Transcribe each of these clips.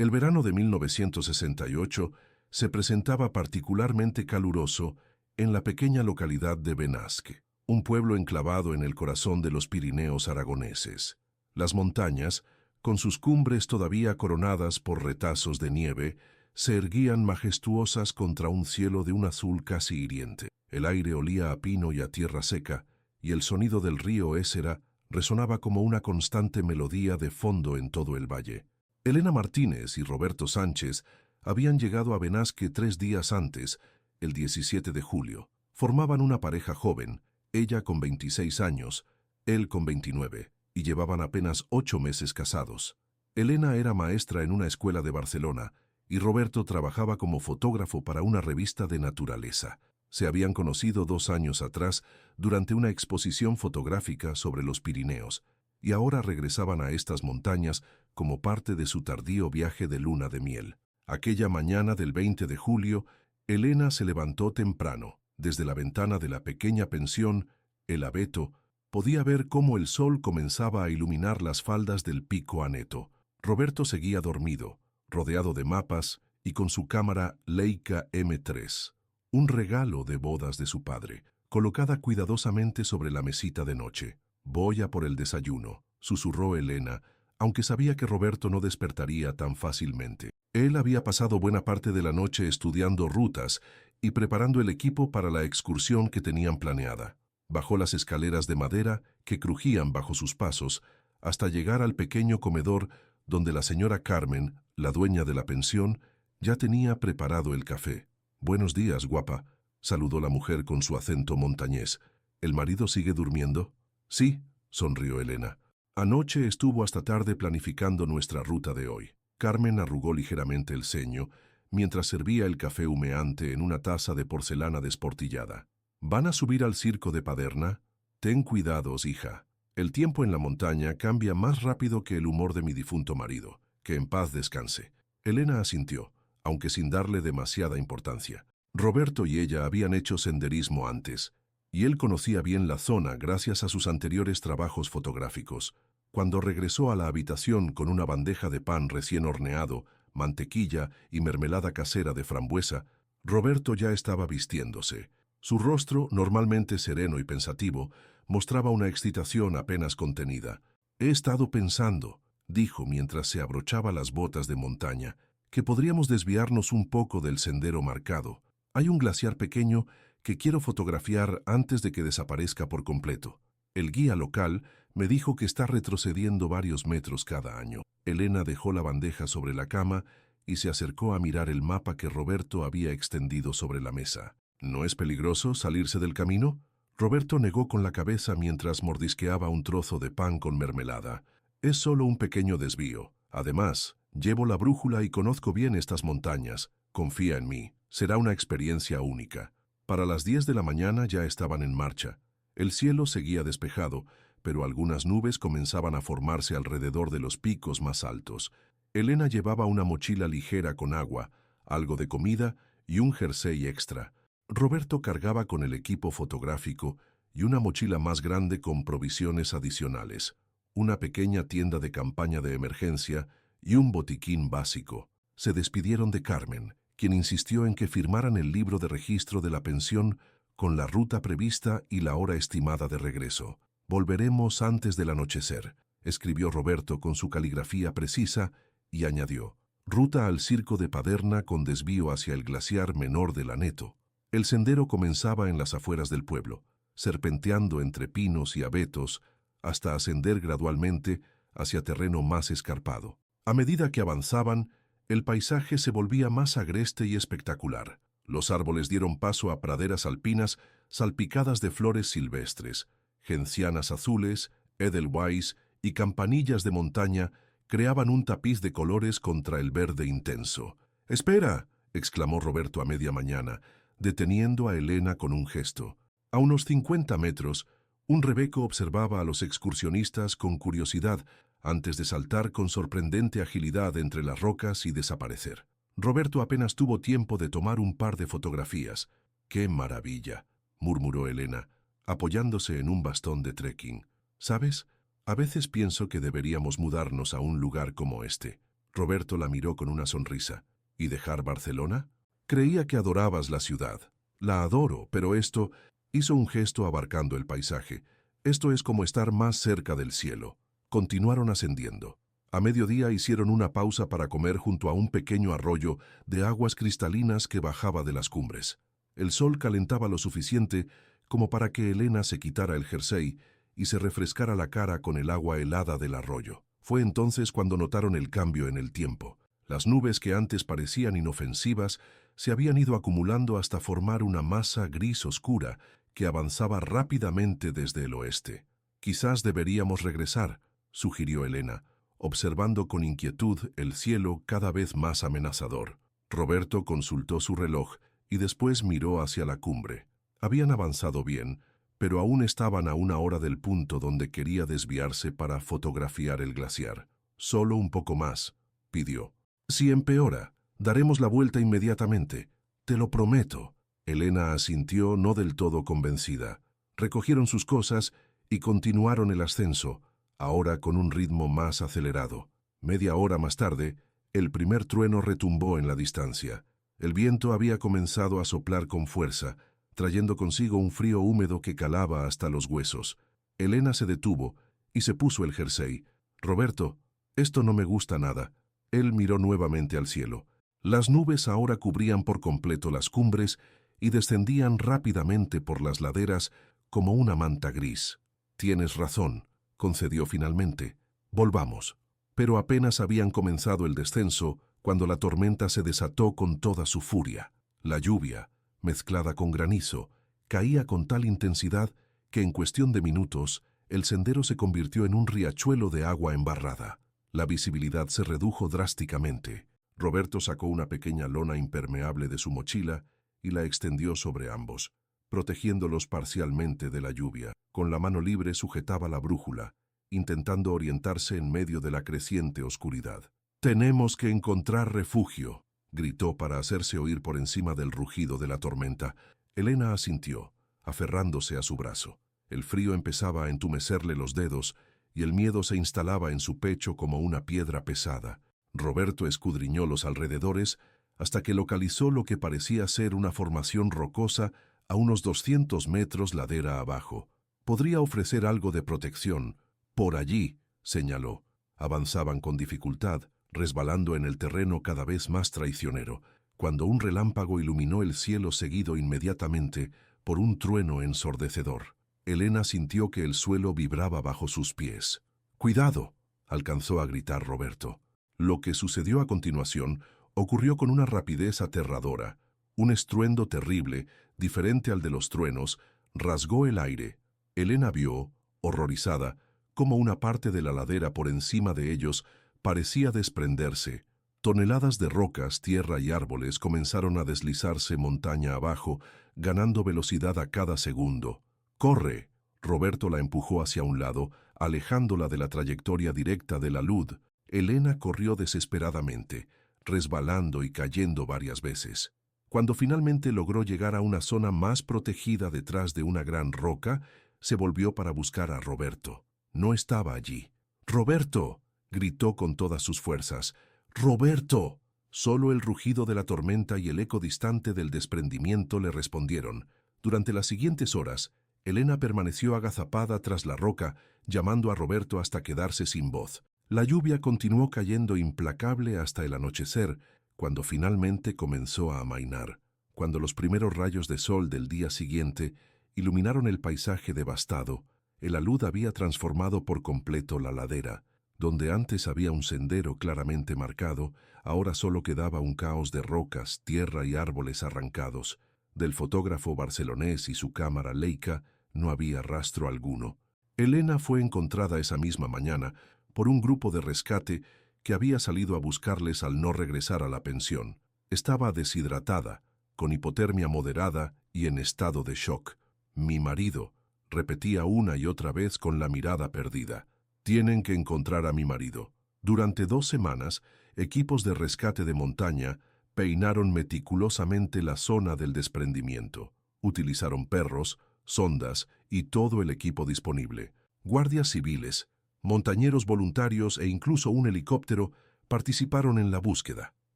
El verano de 1968 se presentaba particularmente caluroso en la pequeña localidad de Benasque, un pueblo enclavado en el corazón de los Pirineos aragoneses. Las montañas, con sus cumbres todavía coronadas por retazos de nieve, se erguían majestuosas contra un cielo de un azul casi hiriente. El aire olía a pino y a tierra seca, y el sonido del río Ésera resonaba como una constante melodía de fondo en todo el valle. Elena Martínez y Roberto Sánchez habían llegado a Benasque 3 días antes, el 17 de julio. Formaban una pareja joven, ella con 26 años, él con 29, y llevaban apenas 8 meses casados. Elena era maestra en una escuela de Barcelona, y Roberto trabajaba como fotógrafo para una revista de naturaleza. Se habían conocido 2 años atrás durante una exposición fotográfica sobre los Pirineos, y ahora regresaban a estas montañas como parte de su tardío viaje de luna de miel. Aquella mañana del 20 de julio, Elena se levantó temprano. Desde la ventana de la pequeña pensión, El Abeto, podía ver cómo el sol comenzaba a iluminar las faldas del Pico Aneto. Roberto seguía dormido, rodeado de mapas y con su cámara Leica M3, un regalo de bodas de su padre, colocada cuidadosamente sobre la mesita de noche. «Voy a por el desayuno», susurró Elena, aunque sabía que Roberto no despertaría tan fácilmente. Él había pasado buena parte de la noche estudiando rutas y preparando el equipo para la excursión que tenían planeada. Bajó las escaleras de madera que crujían bajo sus pasos hasta llegar al pequeño comedor donde la señora Carmen, la dueña de la pensión, ya tenía preparado el café. «Buenos días, guapa», saludó la mujer con su acento montañés. «¿El marido sigue durmiendo?» «Sí», sonrió Elena. «Anoche estuvo hasta tarde planificando nuestra ruta de hoy». Carmen arrugó ligeramente el ceño mientras servía el café humeante en una taza de porcelana desportillada. «¿Van a subir al circo de Paderna? Ten cuidados, hija. El tiempo en la montaña cambia más rápido que el humor de mi difunto marido. Que en paz descanse». Elena asintió, aunque sin darle demasiada importancia. Roberto y ella habían hecho senderismo antes, y él conocía bien la zona gracias a sus anteriores trabajos fotográficos. Cuando regresó a la habitación con una bandeja de pan recién horneado, mantequilla y mermelada casera de frambuesa, Roberto ya estaba vistiéndose. Su rostro, normalmente sereno y pensativo, mostraba una excitación apenas contenida. «He estado pensando», dijo mientras se abrochaba las botas de montaña, «que podríamos desviarnos un poco del sendero marcado. Hay un glaciar pequeño que quiero fotografiar antes de que desaparezca por completo. El guía local me dijo que está retrocediendo varios metros cada año». Elena dejó la bandeja sobre la cama y se acercó a mirar el mapa que Roberto había extendido sobre la mesa. «¿No es peligroso salirse del camino?» Roberto negó con la cabeza mientras mordisqueaba un trozo de pan con mermelada. «Es solo un pequeño desvío. Además, llevo la brújula y conozco bien estas montañas. Confía en mí. Será una experiencia única». Para las 10 de la mañana ya estaban en marcha. El cielo seguía despejado, pero algunas nubes comenzaban a formarse alrededor de los picos más altos. Elena llevaba una mochila ligera con agua, algo de comida y un jersey extra. Roberto cargaba con el equipo fotográfico y una mochila más grande con provisiones adicionales, una pequeña tienda de campaña de emergencia y un botiquín básico. Se despidieron de Carmen, quien insistió en que firmaran el libro de registro de la pensión con la ruta prevista y la hora estimada de regreso. «Volveremos antes del anochecer», escribió Roberto con su caligrafía precisa y añadió: «Ruta al circo de Paderna con desvío hacia el glaciar menor del Aneto». El sendero comenzaba en las afueras del pueblo, serpenteando entre pinos y abetos, hasta ascender gradualmente hacia terreno más escarpado. A medida que avanzaban, el paisaje se volvía más agreste y espectacular. Los árboles dieron paso a praderas alpinas salpicadas de flores silvestres. Gencianas azules, edelweiss y campanillas de montaña creaban un tapiz de colores contra el verde intenso. «¡Espera!», exclamó Roberto a media mañana, deteniendo a Elena con un gesto. A unos 50 metros, un rebeco observaba a los excursionistas con curiosidad antes de saltar con sorprendente agilidad entre las rocas y desaparecer. Roberto apenas tuvo tiempo de tomar un par de fotografías. «¡Qué maravilla!», murmuró Elena, apoyándose en un bastón de trekking. «¿Sabes? A veces pienso que deberíamos mudarnos a un lugar como este». Roberto la miró con una sonrisa. ¿Y dejar Barcelona? Creía que adorabas la ciudad. La adoro, pero esto... Hizo un gesto abarcando el paisaje. Esto es como estar más cerca del cielo. Continuaron ascendiendo. A mediodía hicieron una pausa para comer junto a un pequeño arroyo de aguas cristalinas que bajaba de las cumbres. El sol calentaba lo suficiente como para que Elena se quitara el jersey y se refrescara la cara con el agua helada del arroyo. Fue entonces cuando notaron el cambio en el tiempo. Las nubes que antes parecían inofensivas se habían ido acumulando hasta formar una masa gris oscura que avanzaba rápidamente desde el oeste. «Quizás deberíamos regresar», sugirió Elena, observando con inquietud el cielo cada vez más amenazador. Roberto consultó su reloj y después miró hacia la cumbre. Habían avanzado bien, pero aún estaban a 1 hora del punto donde quería desviarse para fotografiar el glaciar. «Solo un poco más», pidió. «Si empeora, daremos la vuelta inmediatamente. Te lo prometo». Elena asintió, no del todo convencida. Recogieron sus cosas y continuaron el ascenso, ahora con un ritmo más acelerado. Media hora más tarde, el primer trueno retumbó en la distancia. El viento había comenzado a soplar con fuerza, trayendo consigo un frío húmedo que calaba hasta los huesos. Elena se detuvo y se puso el jersey. «Roberto, esto no me gusta nada». Él miró nuevamente al cielo. Las nubes ahora cubrían por completo las cumbres y descendían rápidamente por las laderas como una manta gris. «Tienes razón», concedió finalmente. «Volvamos». Pero apenas habían comenzado el descenso cuando la tormenta se desató con toda su furia. La lluvia, mezclada con granizo, caía con tal intensidad que en cuestión de minutos el sendero se convirtió en un riachuelo de agua embarrada. La visibilidad se redujo drásticamente. Roberto sacó una pequeña lona impermeable de su mochila y la extendió sobre ambos, protegiéndolos parcialmente de la lluvia. Con la mano libre sujetaba la brújula, intentando orientarse en medio de la creciente oscuridad. «Tenemos que encontrar refugio», gritó para hacerse oír por encima del rugido de la tormenta. Elena asintió, aferrándose a su brazo. El frío empezaba a entumecerle los dedos y el miedo se instalaba en su pecho como una piedra pesada. Roberto escudriñó los alrededores hasta que localizó lo que parecía ser una formación rocosa a unos 200 metros ladera abajo. «Podría ofrecer algo de protección. Por allí», señaló. Avanzaban con dificultad, resbalando en el terreno cada vez más traicionero, cuando un relámpago iluminó el cielo seguido inmediatamente por un trueno ensordecedor. Elena sintió que el suelo vibraba bajo sus pies. «¡Cuidado!», alcanzó a gritar Roberto. Lo que sucedió a continuación ocurrió con una rapidez aterradora. Un estruendo terrible, diferente al de los truenos, rasgó el aire. Elena vio, horrorizada, cómo una parte de la ladera por encima de ellos parecía desprenderse. Toneladas de rocas, tierra y árboles comenzaron a deslizarse montaña abajo, ganando velocidad a cada segundo. «¡Corre!». Roberto la empujó hacia un lado, alejándola de la trayectoria directa de la luz. Elena corrió desesperadamente, resbalando y cayendo varias veces. Cuando finalmente logró llegar a una zona más protegida detrás de una gran roca, se volvió para buscar a Roberto. No estaba allí. «¡Roberto!», gritó con todas sus fuerzas. «¡Roberto!». Solo el rugido de la tormenta y el eco distante del desprendimiento le respondieron. Durante las siguientes horas, Elena permaneció agazapada tras la roca, llamando a Roberto hasta quedarse sin voz. La lluvia continuó cayendo implacable hasta el anochecer, cuando finalmente comenzó a amainar. Cuando los primeros rayos de sol del día siguiente iluminaron el paisaje devastado, el alud había transformado por completo la ladera. Donde antes había un sendero claramente marcado, ahora solo quedaba un caos de rocas, tierra y árboles arrancados. Del fotógrafo barcelonés y su cámara Leica no había rastro alguno. Elena fue encontrada esa misma mañana por un grupo de rescate que había salido a buscarles al no regresar a la pensión. Estaba deshidratada, con hipotermia moderada y en estado de shock. «Mi marido», repetía una y otra vez con la mirada perdida. «Tienen que encontrar a mi marido». Durante 2 semanas, equipos de rescate de montaña peinaron meticulosamente la zona del desprendimiento. Utilizaron perros, sondas y todo el equipo disponible. Guardias civiles, montañeros voluntarios e incluso un helicóptero Participaron en la búsqueda.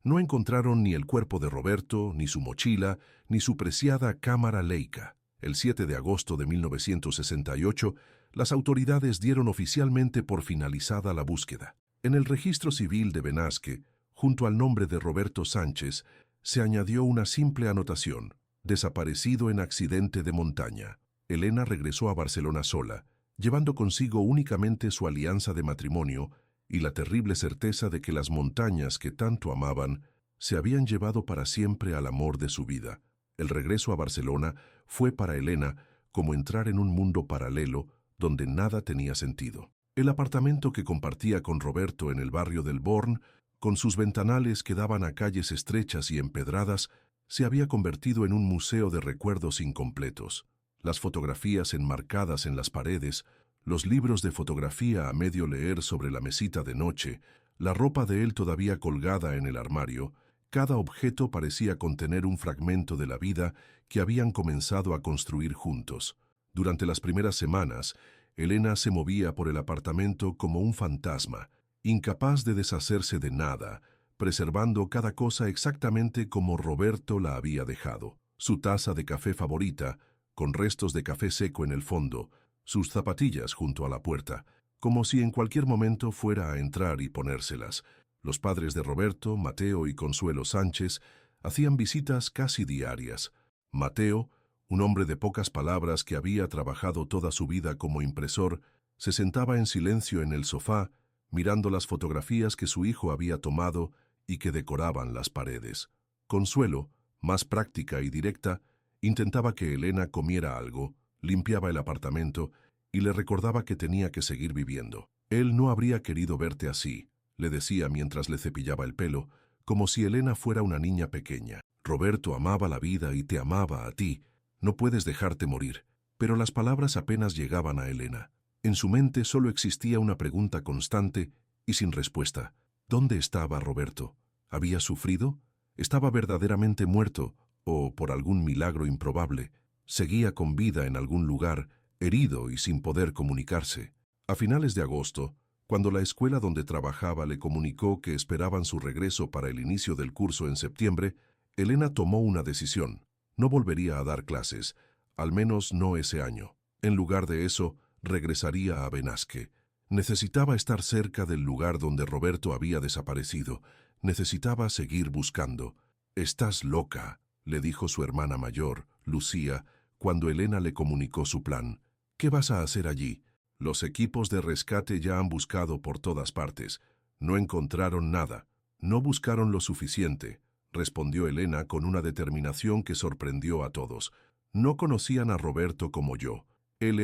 No encontraron ni el cuerpo de Roberto, ni su mochila, ni su preciada cámara Leica. El 7 de agosto de 1968, las autoridades dieron oficialmente por finalizada la búsqueda. En el registro civil de Benasque, junto al nombre de Roberto Sánchez, se añadió una simple anotación: desaparecido en accidente de montaña. Elena regresó a Barcelona sola, llevando consigo únicamente su alianza de matrimonio y la terrible certeza de que las montañas que tanto amaban se habían llevado para siempre al amor de su vida. El regreso a Barcelona fue para Elena como entrar en un mundo paralelo donde nada tenía sentido. El apartamento que compartía con Roberto en el barrio del Born, con sus ventanales que daban a calles estrechas y empedradas, se había convertido en un museo de recuerdos incompletos. Las fotografías enmarcadas en las paredes, los libros de fotografía a medio leer sobre la mesita de noche, la ropa de él todavía colgada en el armario, cada objeto parecía contener un fragmento de la vida que habían comenzado a construir juntos. Durante las primeras semanas, Elena se movía por el apartamento como un fantasma, incapaz de deshacerse de nada, preservando cada cosa exactamente como Roberto la había dejado. Su taza de café favorita, con restos de café seco en el fondo, sus zapatillas junto a la puerta, como si en cualquier momento fuera a entrar y ponérselas. Los padres de Roberto, Mateo y Consuelo Sánchez, hacían visitas casi diarias. Mateo, un hombre de pocas palabras que había trabajado toda su vida como impresor, se sentaba en silencio en el sofá, mirando las fotografías que su hijo había tomado y que decoraban las paredes. Consuelo, más práctica y directa, intentaba que Elena comiera algo, limpiaba el apartamento y le recordaba que tenía que seguir viviendo. Él no habría querido verte así, le decía mientras le cepillaba el pelo, como si Elena fuera una niña pequeña. Roberto amaba la vida y te amaba a ti. No puedes dejarte morir. Pero las palabras apenas llegaban a Elena. En su mente solo existía una pregunta constante y sin respuesta. ¿Dónde estaba Roberto? ¿Había sufrido? ¿Estaba verdaderamente muerto? ¿O, por algún milagro improbable, seguía con vida en algún lugar, herido y sin poder comunicarse? A finales de agosto, cuando la escuela donde trabajaba le comunicó que esperaban su regreso para el inicio del curso en septiembre, Elena tomó una decisión. No volvería a dar clases, al menos no ese año. En lugar de eso, regresaría a Benasque. Necesitaba estar cerca del lugar donde Roberto había desaparecido. Necesitaba seguir buscando. «Estás loca», le dijo su hermana mayor, Lucía, cuando Elena le comunicó su plan. «¿Qué vas a hacer allí? Los equipos de rescate ya han buscado por todas partes. No encontraron nada. No buscaron lo suficiente», respondió Elena con una determinación que sorprendió a todos. «No conocían a Roberto como yo. Él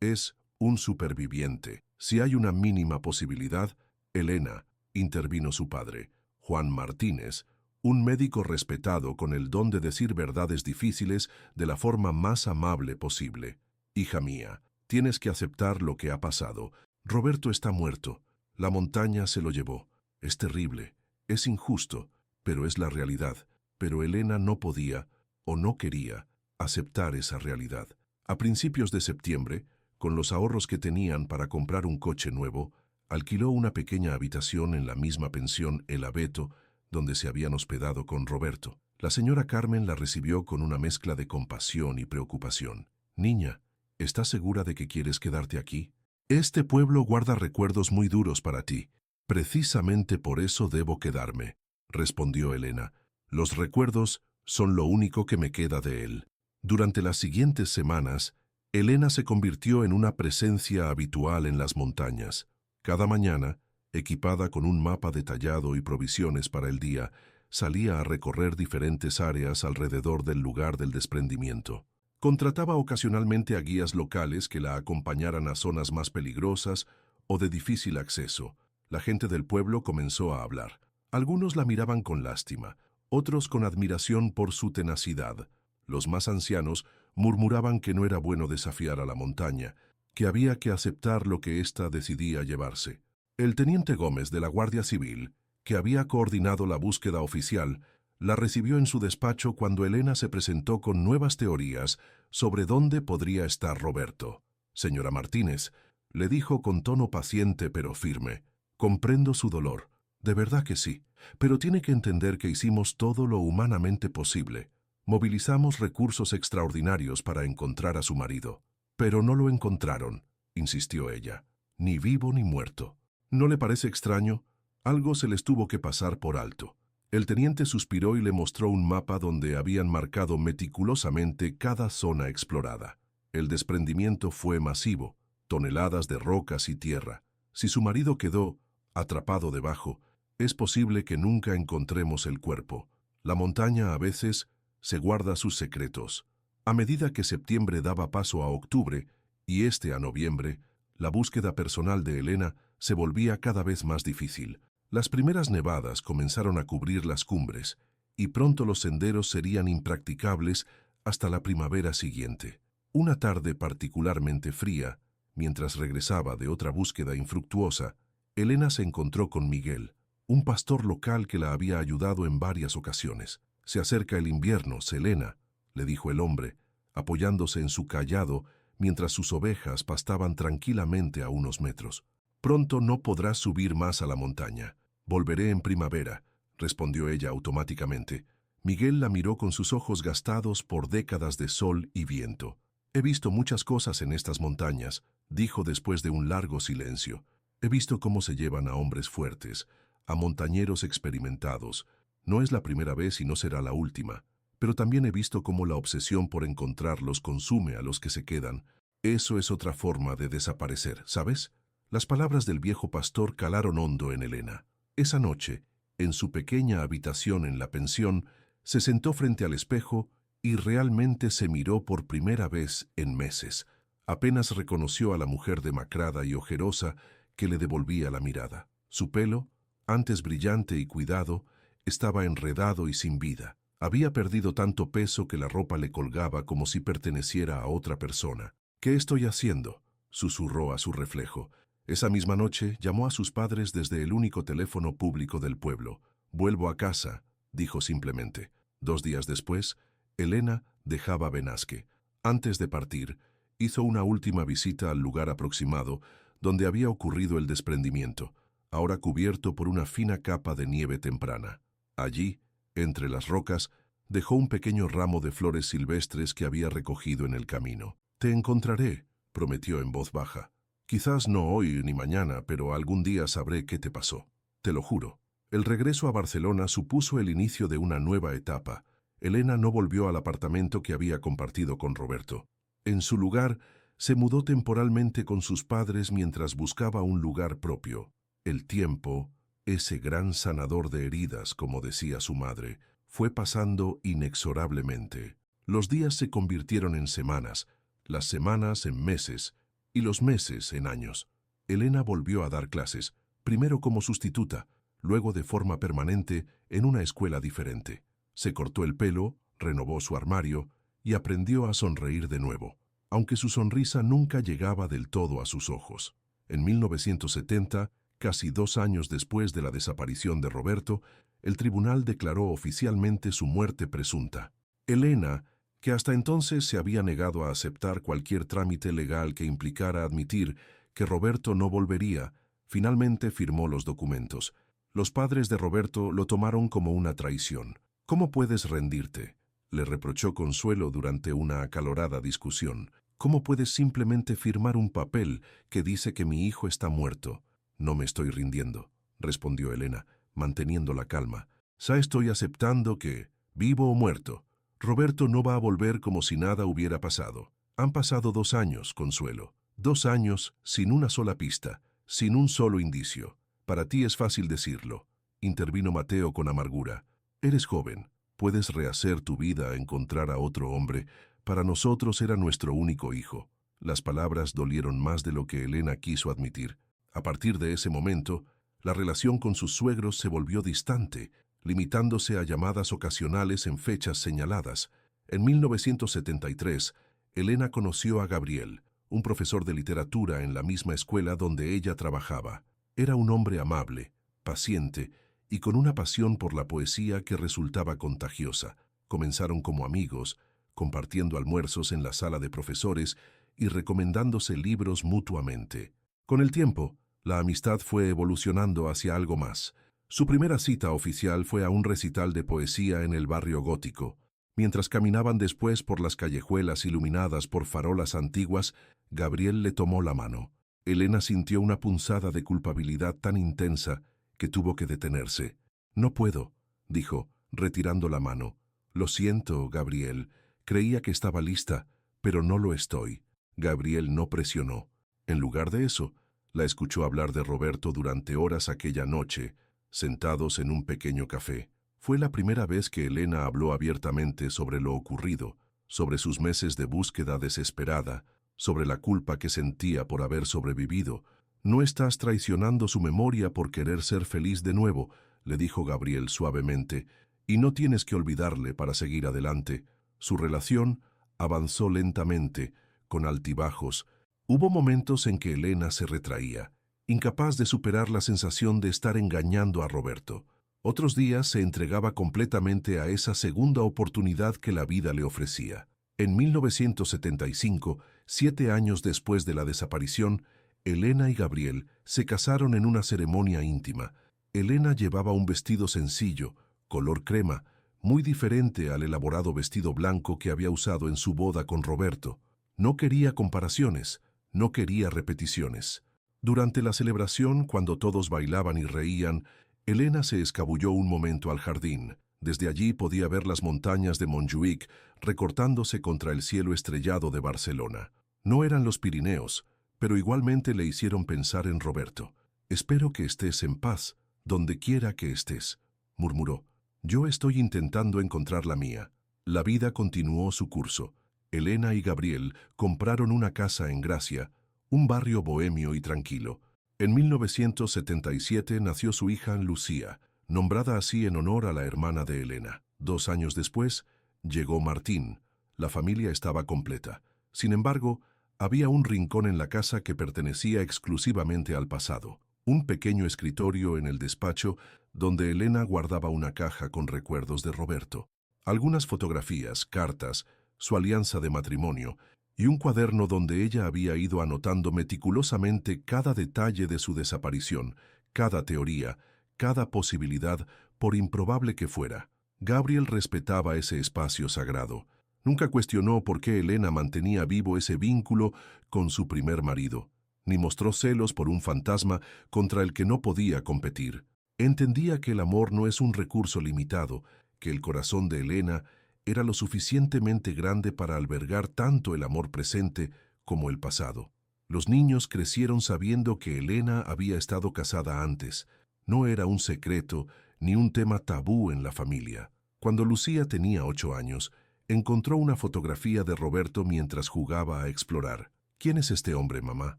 es un superviviente. Si hay una mínima posibilidad». «Elena», intervino su padre, Juan Martínez, un médico respetado con el don de decir verdades difíciles de la forma más amable posible. «Hija mía, tienes que aceptar lo que ha pasado. Roberto está muerto. La montaña se lo llevó. Es terrible, es injusto, pero es la realidad». Pero Elena no podía, o no quería, aceptar esa realidad. A principios de septiembre, con los ahorros que tenían para comprar un coche nuevo, alquiló una pequeña habitación en la misma pensión El Abeto, donde se habían hospedado con Roberto. La señora Carmen la recibió con una mezcla de compasión y preocupación. «Niña, ¿estás segura de que quieres quedarte aquí? Este pueblo guarda recuerdos muy duros para ti. Precisamente por eso debo quedarme», respondió Elena. «Los recuerdos son lo único que me queda de él». Durante las siguientes semanas, Elena se convirtió en una presencia habitual en las montañas. Cada mañana, equipada con un mapa detallado y provisiones para el día, salía a recorrer diferentes áreas alrededor del lugar del desprendimiento. Contrataba ocasionalmente a guías locales que la acompañaran a zonas más peligrosas o de difícil acceso. La gente del pueblo comenzó a hablar. Algunos la miraban con lástima, otros con admiración por su tenacidad. Los más ancianos murmuraban que no era bueno desafiar a la montaña, que había que aceptar lo que ésta decidía llevarse. El teniente Gómez de la Guardia Civil, que había coordinado la búsqueda oficial, la recibió en su despacho cuando Elena se presentó con nuevas teorías sobre dónde podría estar Roberto. «Señora Martínez», le dijo con tono paciente pero firme, «comprendo su dolor. De verdad que sí, pero tiene que entender que hicimos todo lo humanamente posible. Movilizamos recursos extraordinarios para encontrar a su marido. Pero no lo encontraron, insistió ella, ni vivo ni muerto. ¿No le parece extraño? Algo se les tuvo que pasar por alto. El teniente suspiró y le mostró un mapa donde habían marcado meticulosamente cada zona explorada. El desprendimiento fue masivo, toneladas de rocas y tierra. Si su marido quedó atrapado debajo, es posible que nunca encontremos el cuerpo. La montaña a veces se guarda sus secretos. A medida que septiembre daba paso a octubre y este a noviembre, la búsqueda personal de Elena se volvía cada vez más difícil. Las primeras nevadas comenzaron a cubrir las cumbres y pronto los senderos serían impracticables hasta la primavera siguiente. Una tarde particularmente fría, mientras regresaba de otra búsqueda infructuosa, Elena se encontró con Miguel, un pastor local que la había ayudado en varias ocasiones. «Se acerca el invierno, Selena», le dijo el hombre, apoyándose en su cayado mientras sus ovejas pastaban tranquilamente a unos metros. «Pronto no podrás subir más a la montaña. Volveré en primavera», respondió ella automáticamente. Miguel la miró con sus ojos gastados por décadas de sol y viento. «He visto muchas cosas en estas montañas», dijo después de un largo silencio. «He visto cómo se llevan a hombres fuertes, a montañeros experimentados. No es la primera vez y no será la última. Pero también he visto cómo la obsesión por encontrarlos consume a los que se quedan. Eso es otra forma de desaparecer, ¿sabes?». Las palabras del viejo pastor calaron hondo en Elena. Esa noche, en su pequeña habitación en la pensión, se sentó frente al espejo y realmente se miró por primera vez en meses. Apenas reconoció a la mujer demacrada y ojerosa que le devolvía la mirada. Su pelo, antes brillante y cuidado, estaba enredado y sin vida. Había perdido tanto peso que la ropa le colgaba como si perteneciera a otra persona. «¿Qué estoy haciendo?», susurró a su reflejo. Esa misma noche llamó a sus padres desde el único teléfono público del pueblo. «Vuelvo a casa», dijo simplemente. 2 días después, Elena dejaba Benasque. Antes de partir, hizo una última visita al lugar aproximado donde había ocurrido el desprendimiento, ahora cubierto por una fina capa de nieve temprana. Allí, entre las rocas, dejó un pequeño ramo de flores silvestres que había recogido en el camino. «Te encontraré», prometió en voz baja. «Quizás no hoy ni mañana, pero algún día sabré qué te pasó. Te lo juro». El regreso a Barcelona supuso el inicio de una nueva etapa. Elena no volvió al apartamento que había compartido con Roberto. En su lugar, se mudó temporalmente con sus padres mientras buscaba un lugar propio. El tiempo, ese gran sanador de heridas, como decía su madre, fue pasando inexorablemente. Los días se convirtieron en semanas, las semanas en meses y los meses en años. Elena volvió a dar clases, primero como sustituta, luego de forma permanente en una escuela diferente. Se cortó el pelo, renovó su armario y aprendió a sonreír de nuevo, aunque su sonrisa nunca llegaba del todo a sus ojos. En 1970, casi 2 años después de la desaparición de Roberto, el tribunal declaró oficialmente su muerte presunta. Elena, que hasta entonces se había negado a aceptar cualquier trámite legal que implicara admitir que Roberto no volvería, finalmente firmó los documentos. Los padres de Roberto lo tomaron como una traición. «¿Cómo puedes rendirte?», le reprochó Consuelo durante una acalorada discusión. «¿Cómo puedes simplemente firmar un papel que dice que mi hijo está muerto?». «No me estoy rindiendo», respondió Elena, manteniendo la calma. «Ya estoy aceptando que, vivo o muerto, Roberto no va a volver como si nada hubiera pasado. Han pasado 2 años, Consuelo. 2 años sin una sola pista, sin un solo indicio. Para ti es fácil decirlo», intervino Mateo con amargura. «Eres joven, puedes rehacer tu vida, encontrar a otro hombre. Para nosotros era nuestro único hijo». Las palabras dolieron más de lo que Elena quiso admitir. A partir de ese momento, la relación con sus suegros se volvió distante, limitándose a llamadas ocasionales en fechas señaladas. En 1973, Elena conoció a Gabriel, un profesor de literatura en la misma escuela donde ella trabajaba. Era un hombre amable, paciente y con una pasión por la poesía que resultaba contagiosa. Comenzaron como amigos, compartiendo almuerzos en la sala de profesores y recomendándose libros mutuamente. Con el tiempo, la amistad fue evolucionando hacia algo más. Su primera cita oficial fue a un recital de poesía en el barrio gótico. Mientras caminaban después por las callejuelas iluminadas por farolas antiguas, Gabriel le tomó la mano. Elena sintió una punzada de culpabilidad tan intensa que tuvo que detenerse. «No puedo», dijo, retirando la mano. «Lo siento, Gabriel. Creía que estaba lista, pero no lo estoy». Gabriel no presionó. En lugar de eso, la escuchó hablar de Roberto durante horas aquella noche, sentados en un pequeño café. Fue la primera vez que Elena habló abiertamente sobre lo ocurrido, sobre sus meses de búsqueda desesperada, sobre la culpa que sentía por haber sobrevivido. «No estás traicionando su memoria por querer ser feliz de nuevo», le dijo Gabriel suavemente, «y no tienes que olvidarle para seguir adelante». Su relación avanzó lentamente, con altibajos. Hubo momentos en que Elena se retraía, incapaz de superar la sensación de estar engañando a Roberto. Otros días se entregaba completamente a esa segunda oportunidad que la vida le ofrecía. En 1975, 7 años después de la desaparición, Elena y Gabriel se casaron en una ceremonia íntima. Elena llevaba un vestido sencillo, color crema, muy diferente al elaborado vestido blanco que había usado en su boda con Roberto. No quería comparaciones, no quería repeticiones. Durante la celebración, cuando todos bailaban y reían, Elena se escabulló un momento al jardín. Desde allí podía ver las montañas de Montjuïc recortándose contra el cielo estrellado de Barcelona. No eran los Pirineos, pero igualmente le hicieron pensar en Roberto. «Espero que estés en paz, donde quiera que estés», murmuró. «Yo estoy intentando encontrar la mía». La vida continuó su curso. Elena y Gabriel compraron una casa en Gracia, un barrio bohemio y tranquilo. En 1977 nació su hija Lucía, nombrada así en honor a la hermana de Elena. 2 años después, llegó Martín. La familia estaba completa. Sin embargo, había un rincón en la casa que pertenecía exclusivamente al pasado. Un pequeño escritorio en el despacho donde Elena guardaba una caja con recuerdos de Roberto. Algunas fotografías, cartas, su alianza de matrimonio y un cuaderno donde ella había ido anotando meticulosamente cada detalle de su desaparición, cada teoría, cada posibilidad, por improbable que fuera. Gabriel respetaba ese espacio sagrado. Nunca cuestionó por qué Elena mantenía vivo ese vínculo con su primer marido, ni mostró celos por un fantasma contra el que no podía competir. Entendía que el amor no es un recurso limitado, que el corazón de Elena era lo suficientemente grande para albergar tanto el amor presente como el pasado. Los niños crecieron sabiendo que Elena había estado casada antes. No era un secreto ni un tema tabú en la familia. Cuando Lucía tenía 8 años, encontró una fotografía de Roberto mientras jugaba a explorar. «¿Quién es este hombre, mamá?»,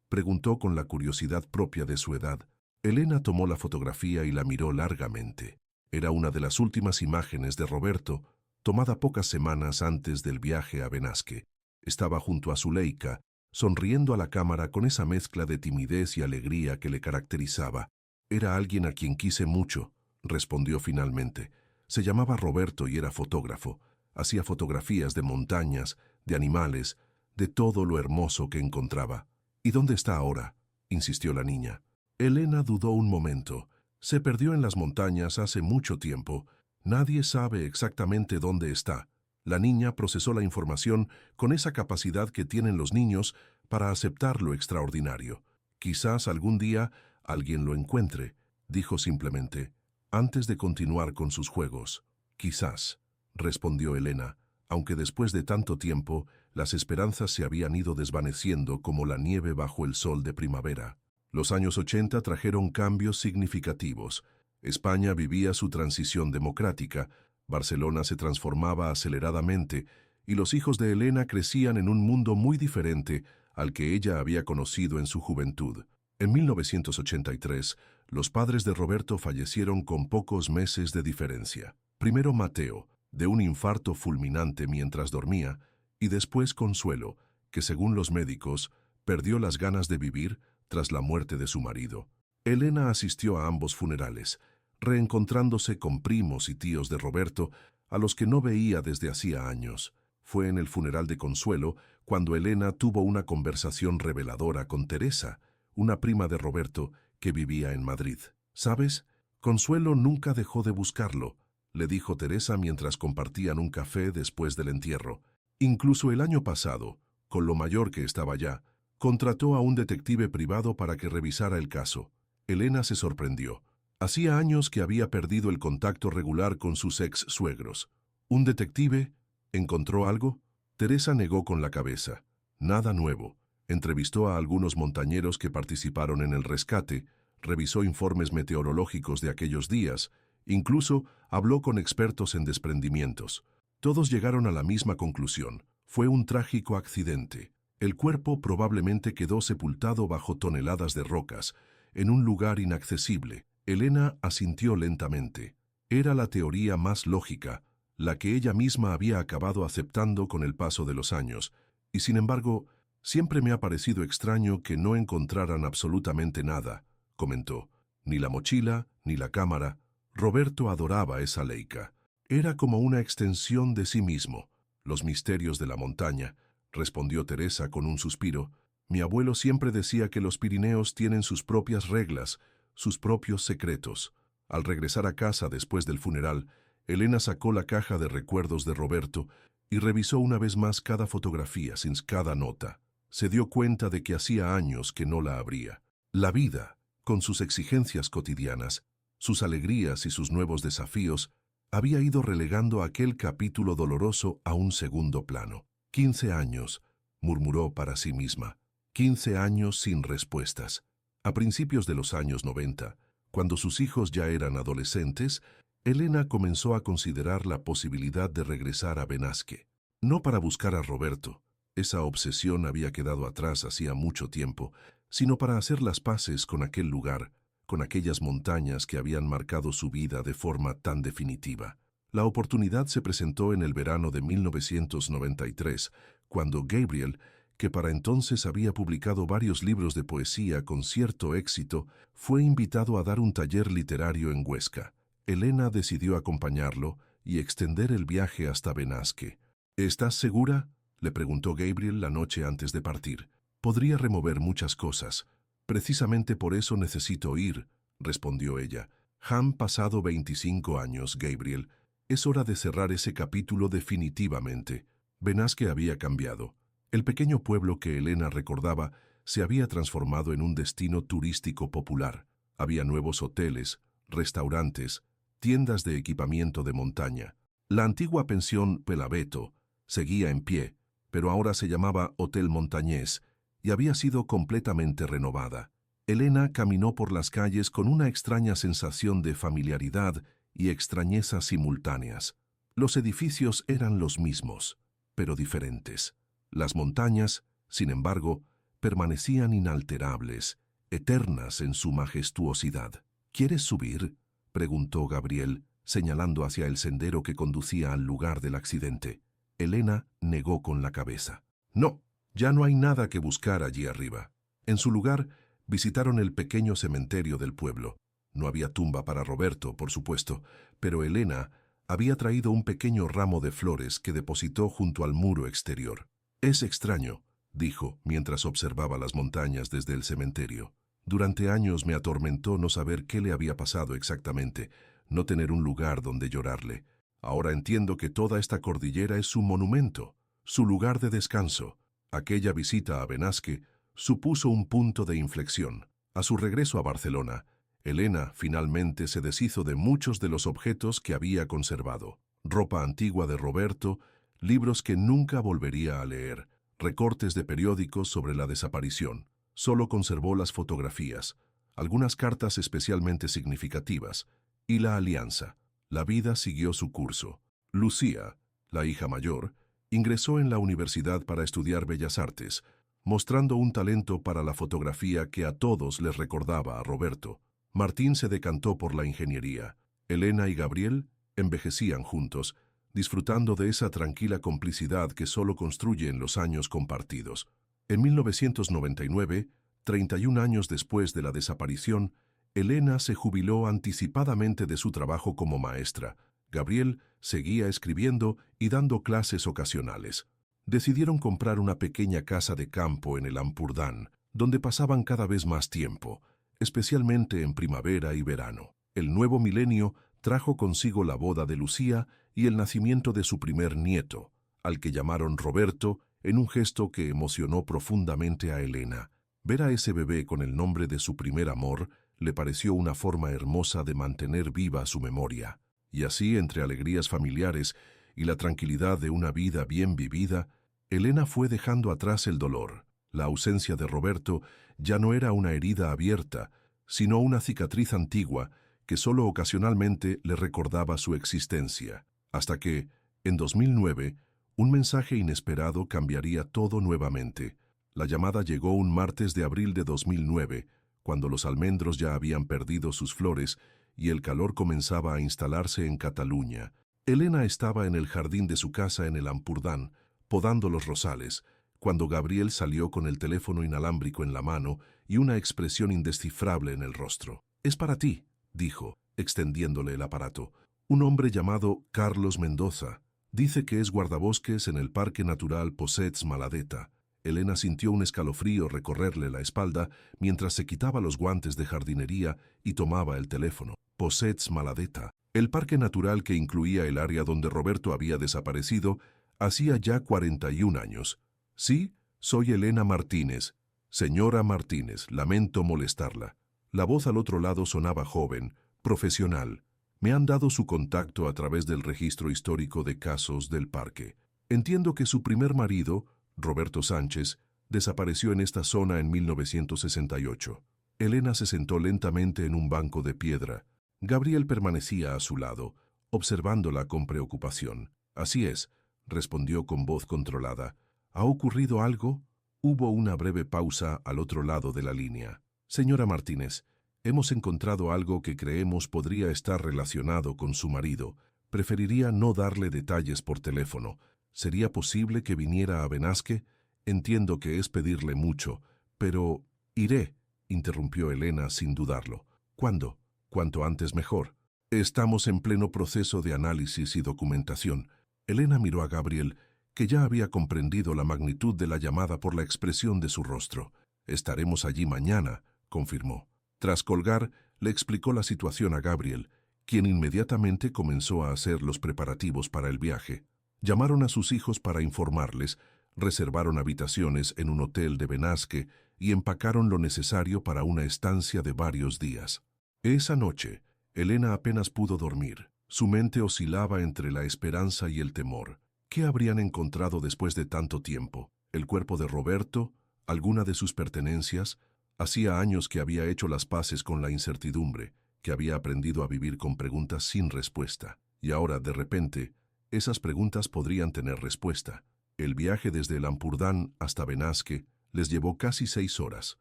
preguntó con la curiosidad propia de su edad. Elena tomó la fotografía y la miró largamente. Era una de las últimas imágenes de Roberto, tomada pocas semanas antes del viaje a Benasque. Estaba junto a Zuleika, sonriendo a la cámara con esa mezcla de timidez y alegría que le caracterizaba. «Era alguien a quien quise mucho», respondió finalmente. «Se llamaba Roberto y era fotógrafo. Hacía fotografías de montañas, de animales, de todo lo hermoso que encontraba». «¿Y dónde está ahora?», insistió la niña. Elena dudó un momento. «Se perdió en las montañas hace mucho tiempo. Nadie sabe exactamente dónde está». La niña procesó la información con esa capacidad que tienen los niños para aceptar lo extraordinario. «Quizás algún día alguien lo encuentre», dijo simplemente, antes de continuar con sus juegos. «Quizás», respondió Elena, aunque después de tanto tiempo las esperanzas se habían ido desvaneciendo como la nieve bajo el sol de primavera. Los años 80 trajeron cambios significativos. España vivía su transición democrática, Barcelona se transformaba aceleradamente y los hijos de Elena crecían en un mundo muy diferente al que ella había conocido en su juventud. En 1983, los padres de Roberto fallecieron con pocos meses de diferencia. Primero Mateo, de un infarto fulminante mientras dormía, y después Consuelo, que según los médicos, perdió las ganas de vivir tras la muerte de su marido. Elena asistió a ambos funerales, reencontrándose con primos y tíos de Roberto, a los que no veía desde hacía años. Fue en el funeral de Consuelo cuando Elena tuvo una conversación reveladora con Teresa, una prima de Roberto que vivía en Madrid. «¿Sabes?», Consuelo nunca dejó de buscarlo, le dijo Teresa mientras compartían un café después del entierro. Incluso el año pasado, con lo mayor que estaba ya, contrató a un detective privado para que revisara el caso. Elena se sorprendió. Hacía años que había perdido el contacto regular con sus ex-suegros. ¿Un detective? ¿Encontró algo? Teresa negó con la cabeza. Nada nuevo. Entrevistó a algunos montañeros que participaron en el rescate, revisó informes meteorológicos de aquellos días, incluso habló con expertos en desprendimientos. Todos llegaron a la misma conclusión. Fue un trágico accidente. El cuerpo probablemente quedó sepultado bajo toneladas de rocas, en un lugar inaccesible. Elena asintió lentamente. Era la teoría más lógica, la que ella misma había acabado aceptando con el paso de los años, y sin embargo, siempre me ha parecido extraño que no encontraran absolutamente nada, comentó. Ni la mochila, ni la cámara. Roberto adoraba esa Leica. Era como una extensión de sí mismo. Los misterios de la montaña, respondió Teresa con un suspiro. Mi abuelo siempre decía que los Pirineos tienen sus propias reglas, sus propios secretos. Al regresar a casa después del funeral, Elena sacó la caja de recuerdos de Roberto y revisó una vez más cada fotografía sin cada nota. Se dio cuenta de que hacía años que no la abría. La vida, con sus exigencias cotidianas, sus alegrías y sus nuevos desafíos, había ido relegando aquel capítulo doloroso a un segundo plano. 15 años, murmuró para sí misma. 15 años sin respuestas. A principios de los años 90, cuando sus hijos ya eran adolescentes, Elena comenzó a considerar la posibilidad de regresar a Benasque. No para buscar a Roberto, esa obsesión había quedado atrás hacía mucho tiempo, sino para hacer las paces con aquel lugar, con aquellas montañas que habían marcado su vida de forma tan definitiva. La oportunidad se presentó en el verano de 1993, cuando Gabriel, que para entonces había publicado varios libros de poesía con cierto éxito, fue invitado a dar un taller literario en Huesca. Elena decidió acompañarlo y extender el viaje hasta Benasque. ¿Estás segura?, le preguntó Gabriel la noche antes de partir. Podría remover muchas cosas. Precisamente por eso necesito ir, respondió ella. Han pasado 25 años, Gabriel. Es hora de cerrar ese capítulo definitivamente. Benasque había cambiado. El pequeño pueblo que Elena recordaba se había transformado en un destino turístico popular. Había nuevos hoteles, restaurantes, tiendas de equipamiento de montaña. La antigua pensión Pelabeto seguía en pie, pero ahora se llamaba Hotel Montañés y había sido completamente renovada. Elena caminó por las calles con una extraña sensación de familiaridad y extrañeza simultáneas. Los edificios eran los mismos, pero diferentes. Las montañas, sin embargo, permanecían inalterables, eternas en su majestuosidad. ¿Quieres subir?, preguntó Gabriel, señalando hacia el sendero que conducía al lugar del accidente. Elena negó con la cabeza. No, ya no hay nada que buscar allí arriba. En su lugar, visitaron el pequeño cementerio del pueblo. No había tumba para Roberto, por supuesto, pero Elena había traído un pequeño ramo de flores que depositó junto al muro exterior. Es extraño, dijo, mientras observaba las montañas desde el cementerio. Durante años me atormentó no saber qué le había pasado exactamente, no tener un lugar donde llorarle. Ahora entiendo que toda esta cordillera es su monumento, su lugar de descanso. Aquella visita a Benasque supuso un punto de inflexión. A su regreso a Barcelona, Elena finalmente se deshizo de muchos de los objetos que había conservado. Ropa antigua de Roberto, libros que nunca volvería a leer, recortes de periódicos sobre la desaparición. Solo conservó las fotografías, algunas cartas especialmente significativas, y la alianza. La vida siguió su curso. Lucía, la hija mayor, ingresó en la universidad para estudiar Bellas Artes, mostrando un talento para la fotografía que a todos les recordaba a Roberto. Martín se decantó por la ingeniería. Elena y Gabriel envejecían juntos, disfrutando de esa tranquila complicidad que solo construye en los años compartidos. En 1999, 31 años después de la desaparición, Elena se jubiló anticipadamente de su trabajo como maestra. Gabriel seguía escribiendo y dando clases ocasionales. Decidieron comprar una pequeña casa de campo en el Ampurdán, donde pasaban cada vez más tiempo, especialmente en primavera y verano. El nuevo milenio trajo consigo la boda de Lucía y el nacimiento de su primer nieto, al que llamaron Roberto, en un gesto que emocionó profundamente a Elena. Ver a ese bebé con el nombre de su primer amor le pareció una forma hermosa de mantener viva su memoria. Y así, entre alegrías familiares y la tranquilidad de una vida bien vivida, Elena fue dejando atrás el dolor. La ausencia de Roberto ya no era una herida abierta, sino una cicatriz antigua que solo ocasionalmente le recordaba su existencia. Hasta que, en 2009, un mensaje inesperado cambiaría todo nuevamente. La llamada llegó un martes de abril de 2009, cuando los almendros ya habían perdido sus flores y el calor comenzaba a instalarse en Cataluña. Elena estaba en el jardín de su casa en el Ampurdán, podando los rosales, cuando Gabriel salió con el teléfono inalámbrico en la mano y una expresión indescifrable en el rostro. «Es para ti», dijo, extendiéndole el aparato. «Un hombre llamado Carlos Mendoza. Dice que es guardabosques en el Parque Natural Possets Maladeta». Elena sintió un escalofrío recorrerle la espalda mientras se quitaba los guantes de jardinería y tomaba el teléfono. Possets Maladeta. El parque natural que incluía el área donde Roberto había desaparecido hacía ya 41 años. «Sí, soy Elena Martínez. Señora Martínez, lamento molestarla». La voz al otro lado sonaba joven, profesional. «Me han dado su contacto a través del registro histórico de casos del parque. Entiendo que su primer marido, Roberto Sánchez, desapareció en esta zona en 1968. Elena se sentó lentamente en un banco de piedra. Gabriel permanecía a su lado, observándola con preocupación. «Así es», respondió con voz controlada. «¿Ha ocurrido algo?» Hubo una breve pausa al otro lado de la línea. «Señora Martínez, hemos encontrado algo que creemos podría estar relacionado con su marido. Preferiría no darle detalles por teléfono. ¿Sería posible que viniera a Benasque? Entiendo que es pedirle mucho, pero iré», interrumpió Elena sin dudarlo. «¿Cuándo? Cuanto antes mejor. Estamos en pleno proceso de análisis y documentación». Elena miró a Gabriel, que ya había comprendido la magnitud de la llamada por la expresión de su rostro. «Estaremos allí mañana», confirmó. Tras colgar, le explicó la situación a Gabriel, quien inmediatamente comenzó a hacer los preparativos para el viaje. Llamaron a sus hijos para informarles, reservaron habitaciones en un hotel de Benasque y empacaron lo necesario para una estancia de varios días. Esa noche, Elena apenas pudo dormir. Su mente oscilaba entre la esperanza y el temor. ¿Qué habrían encontrado después de tanto tiempo? ¿El cuerpo de Roberto? ¿Alguna de sus pertenencias? Hacía años que había hecho las paces con la incertidumbre, que había aprendido a vivir con preguntas sin respuesta. Y ahora, de repente, esas preguntas podrían tener respuesta. El viaje desde el Ampurdán hasta Benasque les llevó casi 6 horas.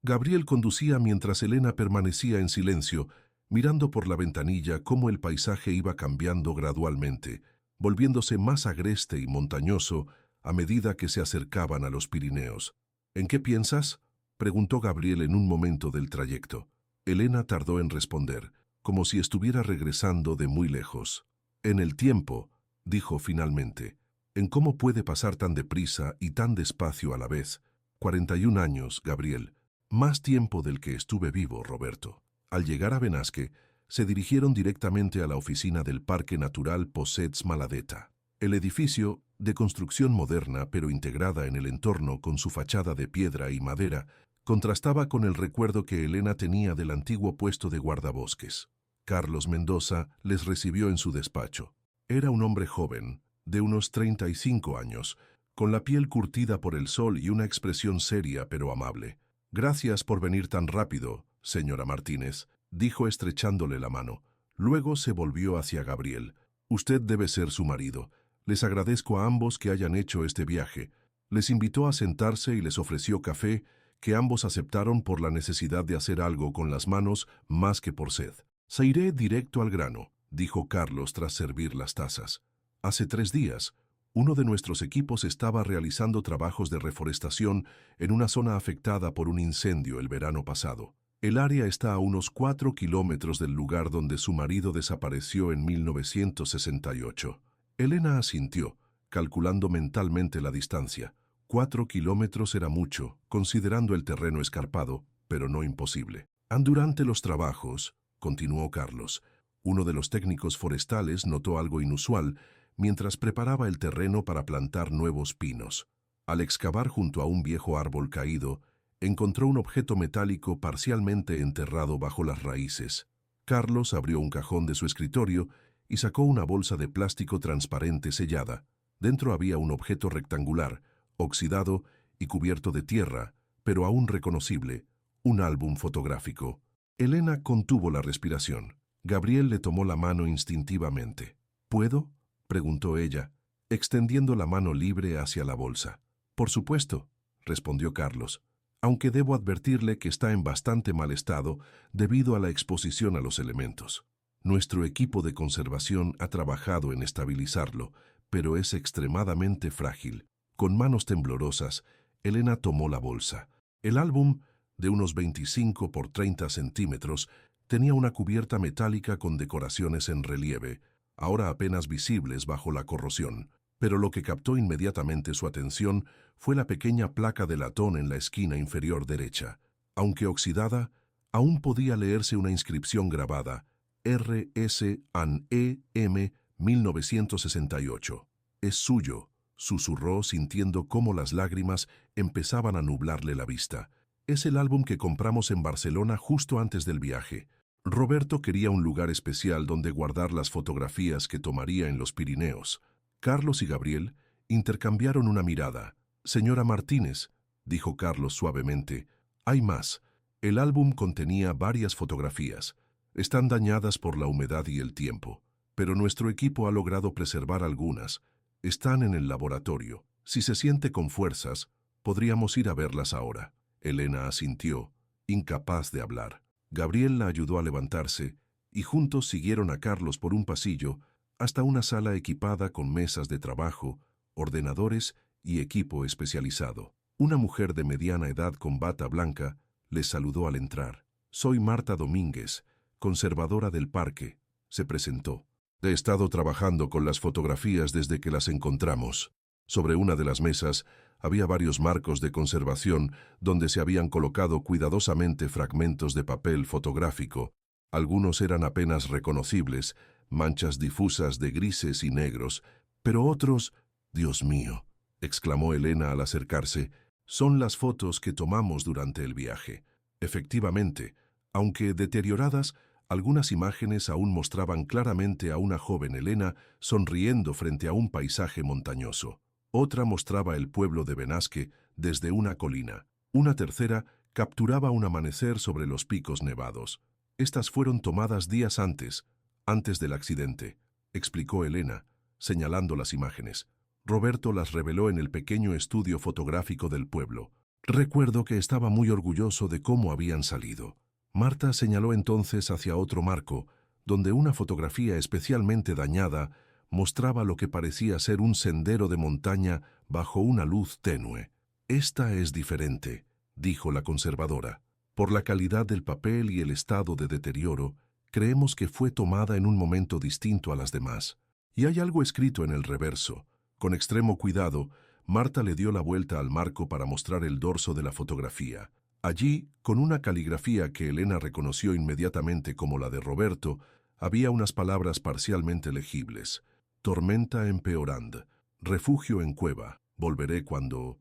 Gabriel conducía mientras Elena permanecía en silencio, mirando por la ventanilla cómo el paisaje iba cambiando gradualmente, volviéndose más agreste y montañoso a medida que se acercaban a los Pirineos. «¿En qué piensas?», preguntó Gabriel en un momento del trayecto. Elena tardó en responder, como si estuviera regresando de muy lejos. «En el tiempo», dijo finalmente. «En cómo puede pasar tan deprisa y tan despacio a la vez. 41 años, Gabriel. Más tiempo del que estuve vivo, Roberto». Al llegar a Benasque, se dirigieron directamente a la oficina del Parque Natural Possets Maladeta. El edificio, de construcción moderna pero integrada en el entorno con su fachada de piedra y madera, contrastaba con el recuerdo que Elena tenía del antiguo puesto de guardabosques. Carlos Mendoza les recibió en su despacho. Era un hombre joven, de unos 35 años, con la piel curtida por el sol y una expresión seria pero amable. «Gracias por venir tan rápido, señora Martínez», dijo estrechándole la mano. Luego se volvió hacia Gabriel. «Usted debe ser su marido. Les agradezco a ambos que hayan hecho este viaje». Les invitó a sentarse y les ofreció café, que ambos aceptaron por la necesidad de hacer algo con las manos más que por sed. «Se iré directo al grano», dijo Carlos tras servir las tazas. «Hace 3 días, uno de nuestros equipos estaba realizando trabajos de reforestación en una zona afectada por un incendio el verano pasado. El área está a unos 4 kilómetros del lugar donde su marido desapareció en 1968. Elena asintió, calculando mentalmente la distancia. 4 kilómetros era mucho, considerando el terreno escarpado, pero no imposible. Durante los trabajos, continuó Carlos. Uno de los técnicos forestales notó algo inusual mientras preparaba el terreno para plantar nuevos pinos. Al excavar junto a un viejo árbol caído, encontró un objeto metálico parcialmente enterrado bajo las raíces. Carlos abrió un cajón de su escritorio y sacó una bolsa de plástico transparente sellada. Dentro había un objeto rectangular, oxidado y cubierto de tierra, pero aún reconocible, un álbum fotográfico. Elena contuvo la respiración. Gabriel le tomó la mano instintivamente. ¿Puedo?, preguntó ella, extendiendo la mano libre hacia la bolsa. Por supuesto, respondió Carlos, aunque debo advertirle que está en bastante mal estado debido a la exposición a los elementos. Nuestro equipo de conservación ha trabajado en estabilizarlo, pero es extremadamente frágil. Con manos temblorosas, Elena tomó la bolsa. El álbum, de unos 25 por 30 centímetros, tenía una cubierta metálica con decoraciones en relieve, ahora apenas visibles bajo la corrosión. Pero lo que captó inmediatamente su atención fue la pequeña placa de latón en la esquina inferior derecha. Aunque oxidada, aún podía leerse una inscripción grabada: R.S.A.N.E.M. 1968. Es suyo, susurró sintiendo cómo las lágrimas empezaban a nublarle la vista. Es el álbum que compramos en Barcelona justo antes del viaje. Roberto quería un lugar especial donde guardar las fotografías que tomaría en los Pirineos. Carlos y Gabriel intercambiaron una mirada. Señora Martínez, dijo Carlos suavemente, hay más. El álbum contenía varias fotografías. Están dañadas por la humedad y el tiempo, pero nuestro equipo ha logrado preservar algunas. Están en el laboratorio. Si se siente con fuerzas, podríamos ir a verlas ahora. Elena asintió, incapaz de hablar. Gabriel la ayudó a levantarse y juntos siguieron a Carlos por un pasillo hasta una sala equipada con mesas de trabajo, ordenadores y equipo especializado. Una mujer de mediana edad con bata blanca les saludó al entrar. Soy Marta Domínguez, conservadora del parque, se presentó. He estado trabajando con las fotografías desde que las encontramos. Sobre una de las mesas había varios marcos de conservación donde se habían colocado cuidadosamente fragmentos de papel fotográfico. Algunos eran apenas reconocibles, manchas difusas de grises y negros, pero otros, Dios mío, exclamó Elena al acercarse, son las fotos que tomamos durante el viaje. Efectivamente, aunque deterioradas, algunas imágenes aún mostraban claramente a una joven Elena sonriendo frente a un paisaje montañoso. Otra mostraba el pueblo de Benasque desde una colina. Una tercera capturaba un amanecer sobre los picos nevados. Estas fueron tomadas días antes del accidente, explicó Elena, señalando las imágenes. Roberto las reveló en el pequeño estudio fotográfico del pueblo. Recuerdo que estaba muy orgulloso de cómo habían salido. Marta señaló entonces hacia otro marco, donde una fotografía especialmente dañada mostraba lo que parecía ser un sendero de montaña bajo una luz tenue. Esta es diferente, dijo la conservadora. Por la calidad del papel y el estado de deterioro, creemos que fue tomada en un momento distinto a las demás. Y hay algo escrito en el reverso. Con extremo cuidado, Marta le dio la vuelta al marco para mostrar el dorso de la fotografía. Allí, con una caligrafía que Elena reconoció inmediatamente como la de Roberto, había unas palabras parcialmente legibles. Tormenta empeorand, refugio en cueva, volveré cuando...